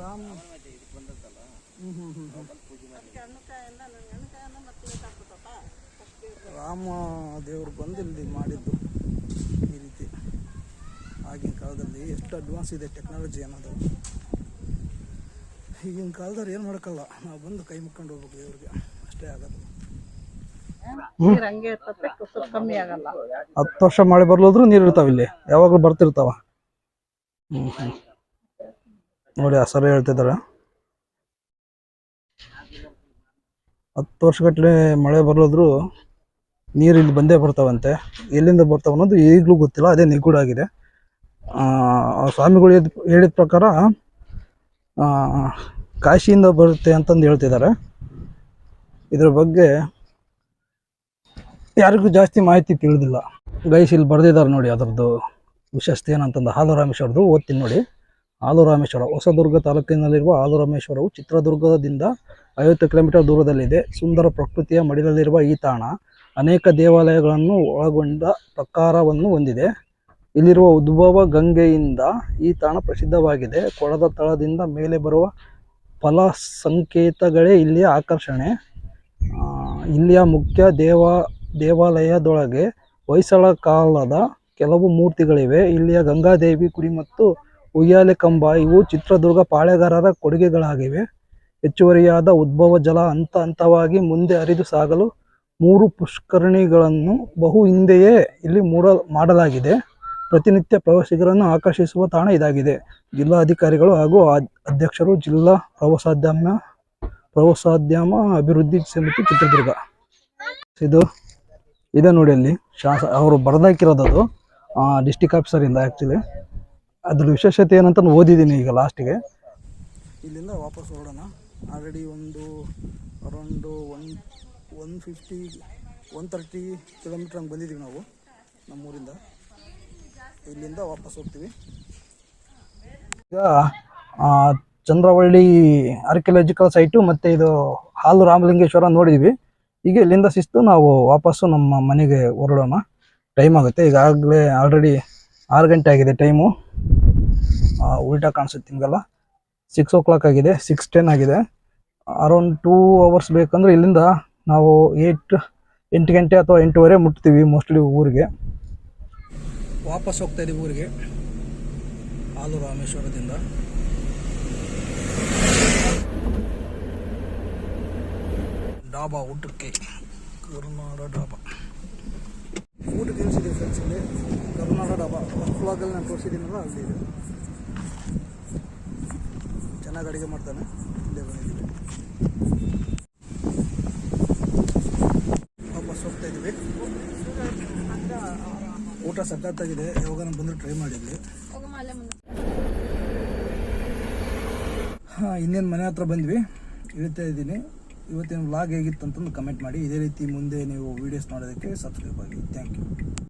ರಾಮ ದೇವರು ಬಂದು ಇಲ್ಲಿ ಮಾಡಿದ್ದು ಈ ರೀತಿ. ಆಗಿನ ಕಾಲದಲ್ಲಿ ಎಷ್ಟು ಅಡ್ವಾನ್ಸ್ ಇದೆ ಟೆಕ್ನಾಲಜಿ ಅನ್ನೋದು. ಈಗಿನ ಕಾಲದಲ್ಲಿ ಏನು ಮಾಡೋಕ್ಕಲ್ಲ, ನಾವು ಬಂದು ಕೈ ಮುಕ್ಕೊಂಡು ಹೋಗ್ಬೇಕು ದೇವ್ರಿಗೆ, ಅಷ್ಟೇ ಆಗೋದು. 10 ವರ್ಷ ಮಳೆ ಬರ್ಲೋದ್ರು ನೀರು ಇರ್ತಾವ ಇಲ್ಲಿ, ಯಾವಾಗಲೂ ಬರ್ತಿರ್ತಾವ. ನೋಡಿ ಆ ಸರ ಹೇಳ್ತಿದ್ದಾರೆ 10 ವರ್ಷಗಟ್ಟಲೆ ಮಳೆ ಬರ್ಲೋದ್ರು ನೀರು ಇಲ್ಲಿ ಬಂದೇ ಬರ್ತಾವಂತೆ. ಎಲ್ಲಿಂದ ಬರ್ತಾವ ಅನ್ನೋದು ಈಗಲೂ ಗೊತ್ತಿಲ್ಲ, ಅದೇ ನಿಗೂಢ ಆಗಿದೆ. ಸ್ವಾಮಿಗಳು ಹೇಳಿದ ಪ್ರಕಾರ ಕಾಶಿಯಿಂದ ಬರುತ್ತೆ ಅಂತಂದು ಹೇಳ್ತಿದ್ದಾರೆ. ಇದ್ರ ಬಗ್ಗೆ ಯಾರಿಗೂ ಜಾಸ್ತಿ ಮಾಹಿತಿ ತಿಳಿದಿಲ್ಲ. ಗೈಸ್ ಇಲ್ಲಿ ಬರೆದಿದ್ದಾರೆ ನೋಡಿ ಅದರದ್ದು ವಿಶೇಷತೆ ಏನಂತಂದು. ಹಾಲು ರಾಮೇಶ್ವರದ್ದು ಓದ್ತೀನಿ ನೋಡಿ. ಹಾಲು ರಾಮೇಶ್ವರ ಹೊಸದುರ್ಗ ತಾಲೂಕಿನಲ್ಲಿರುವ ಹಾಲು ರಾಮೇಶ್ವರವು ಚಿತ್ರದುರ್ಗದಿಂದ 50 ಕಿಲೋಮೀಟರ್ ದೂರದಲ್ಲಿದೆ. ಸುಂದರ ಪ್ರಕೃತಿಯ ಮಡಿಲಲ್ಲಿರುವ ಈ ತಾಣ ಅನೇಕ ದೇವಾಲಯಗಳನ್ನು ಒಳಗೊಂಡ ಪ್ರಕಾರವನ್ನು ಹೊಂದಿದೆ. ಇಲ್ಲಿರುವ ಉದ್ಭವ ಗಂಗೆಯಿಂದ ಈ ತಾಣ ಪ್ರಸಿದ್ಧವಾಗಿದೆ. ಕೊಳದ ತಳದಿಂದ ಮೇಲೆ ಬರುವ ಫಲ ಸಂಕೇತಗಳೇ ಇಲ್ಲಿಯ ಆಕರ್ಷಣೆ. ಇಲ್ಲಿಯ ಮುಖ್ಯ ದೇವಾಲಯದೊಳಗೆ ಹೊಯ್ಸಳ ಕಾಲದ ಕೆಲವು ಮೂರ್ತಿಗಳಿವೆ. ಇಲ್ಲಿಯ ಗಂಗಾದೇವಿ ಗುಡಿ ಮತ್ತು ಉಯ್ಯಾಲೆ ಕಂಬ ಇವು ಚಿತ್ರದುರ್ಗ ಪಾಳೆಗಾರರ ಕೊಡುಗೆಗಳಾಗಿವೆ. ಹೆಚ್ಚುವರಿಯಾದ ಉದ್ಭವ ಜಲ ಹಂತ ಹಂತವಾಗಿ ಮುಂದೆ ಹರಿದು ಸಾಗಲು 3 ಪುಷ್ಕರಣಿಗಳನ್ನು ಬಹು ಹಿಂದೆಯೇ ಇಲ್ಲಿ ಮಾಡಲಾಗಿದೆ. ಪ್ರತಿನಿತ್ಯ ಪ್ರವಾಸಿಗರನ್ನು ಆಕರ್ಷಿಸುವ ತಾಣ ಇದಾಗಿದೆ. ಜಿಲ್ಲಾಧಿಕಾರಿಗಳು ಹಾಗೂ ಅಧ್ಯಕ್ಷರು ಜಿಲ್ಲಾ ಪ್ರವಾಸೋದ್ಯಮ ಅಭಿವೃದ್ಧಿ ಸಮಿತಿ ಚಿತ್ರದುರ್ಗ. ಇದೆ ನೋಡಿ ಅಲ್ಲಿ ಅವರು ಬರೆದಾಕಿರೋದು, ಅದು ಡಿಸ್ಟಿಕ್ ಆಫೀಸರಿಂದ. ಆ್ಯಕ್ಚುಲಿ ಅದ್ರ ವಿಶೇಷತೆ ಏನಂತ ಓದಿದ್ದೀನಿ ಈಗ ಲಾಸ್ಟಿಗೆ. ಇಲ್ಲಿಂದ ವಾಪಸ್ ಹೊರಡೋಣ. ಆಲ್ರೆಡಿ ಒಂದು ಅರೌಂಡು 150-130 ಕಿಲೋಮೀಟ್ರ್ ಹಂಗೆ ಬಂದಿದ್ದೀವಿ ನಾವು ನಮ್ಮೂರಿಂದ. ಇಲ್ಲಿಂದ ವಾಪಸ್ ಹೋಗ್ತೀವಿ. ಈಗ ಚಂದ್ರವಳ್ಳಿ ಆರ್ಕಿಯಾಲಜಿಕಲ್ ಸೈಟು ಮತ್ತು ಇದು ಹಾಲು ರಾಮಲಿಂಗೇಶ್ವರ ನೋಡಿದ್ವಿ. ಈಗ ಇಲ್ಲಿಂದ ಶಿಸ್ತು ನಾವು ವಾಪಸ್ಸು ನಮ್ಮ ಮನೆಗೆ ಹೊರಡೋಣ. ಟೈಮ್ ಆಗುತ್ತೆ, ಈಗಾಗಲೇ ಆಲ್ರೆಡಿ 6 ಗಂಟೆ ಆಗಿದೆ ಟೈಮು. ಉಲ್ಟಾ ಕಾಣಿಸುತ್ತೆ ನಿಮಗೆಲ್ಲ. 6 o'clock ಆಗಿದೆ, 6:10 ಆಗಿದೆ. ಅರೌಂಡ್ 2 hours ಬೇಕಂದ್ರೆ ಇಲ್ಲಿಂದ ನಾವು 8 ಗಂಟೆ ಅಥವಾ 8:15 ಮುಟ್ತೀವಿ ಮೋಸ್ಟ್ಲಿ ಊರಿಗೆ. ವಾಪಸ್ ಹೋಗ್ತಾ ಇದ್ದೀವಿ ಊರಿಗೆ ಹಾಲು ರಾಮೇಶ್ವರದಿಂದ. ಡಾಬಾ ಊಟಕ್ಕೆ, ಕರುನಾಡ ಡಾಬಾ. ಫ್ರೆಂಡ್ಸ್ ಇಲ್ಲಿ ಕರುನಾಡ ಡಾಬಾ ಫಸ್ಟ್ ವ್ಲಾಗಲ್ಲಿ ನಾನು ತೋರಿಸಿದ್ದೀನಲ್ಲ ಅಲ್ಲಿ ಇದೆ. ಚೆನ್ನಾಗಿ ಅಡುಗೆ ಮಾಡ್ತಾನೆ. ಇಲ್ಲೇ ಬಂದಿದ್ದೀವಿ, ವಾಪಸ್ ಹೋಗ್ತಾ ಇದ್ದೀವಿ. ಊಟ ಸಖತ್ತಾಗಿದೆ, ಯಾವಾಗ ನಾನು ಬಂದರೂ ಟ್ರೈ ಮಾಡಿದ್ವಿ. ಹಾಂ, ಇನ್ನೇನು ಮನೆ ಹತ್ರ ಬಂದ್ವಿ, ಇಳ್ತಾ ಇದ್ದೀನಿ. ಇವತ್ತಿನ ವ್ಲಾಗ್ ಹೇಗಿತ್ತು ಅಂತಂದು ಕಮೆಂಟ್ ಮಾಡಿ. ಇದೇ ರೀತಿ ಮುಂದೆ ನೀವು ವೀಡಿಯೋಸ್ ನೋಡೋದಕ್ಕೆ ಸಬ್ಸ್ಕ್ರೈಬ್ ಆಗಿ. Thank you.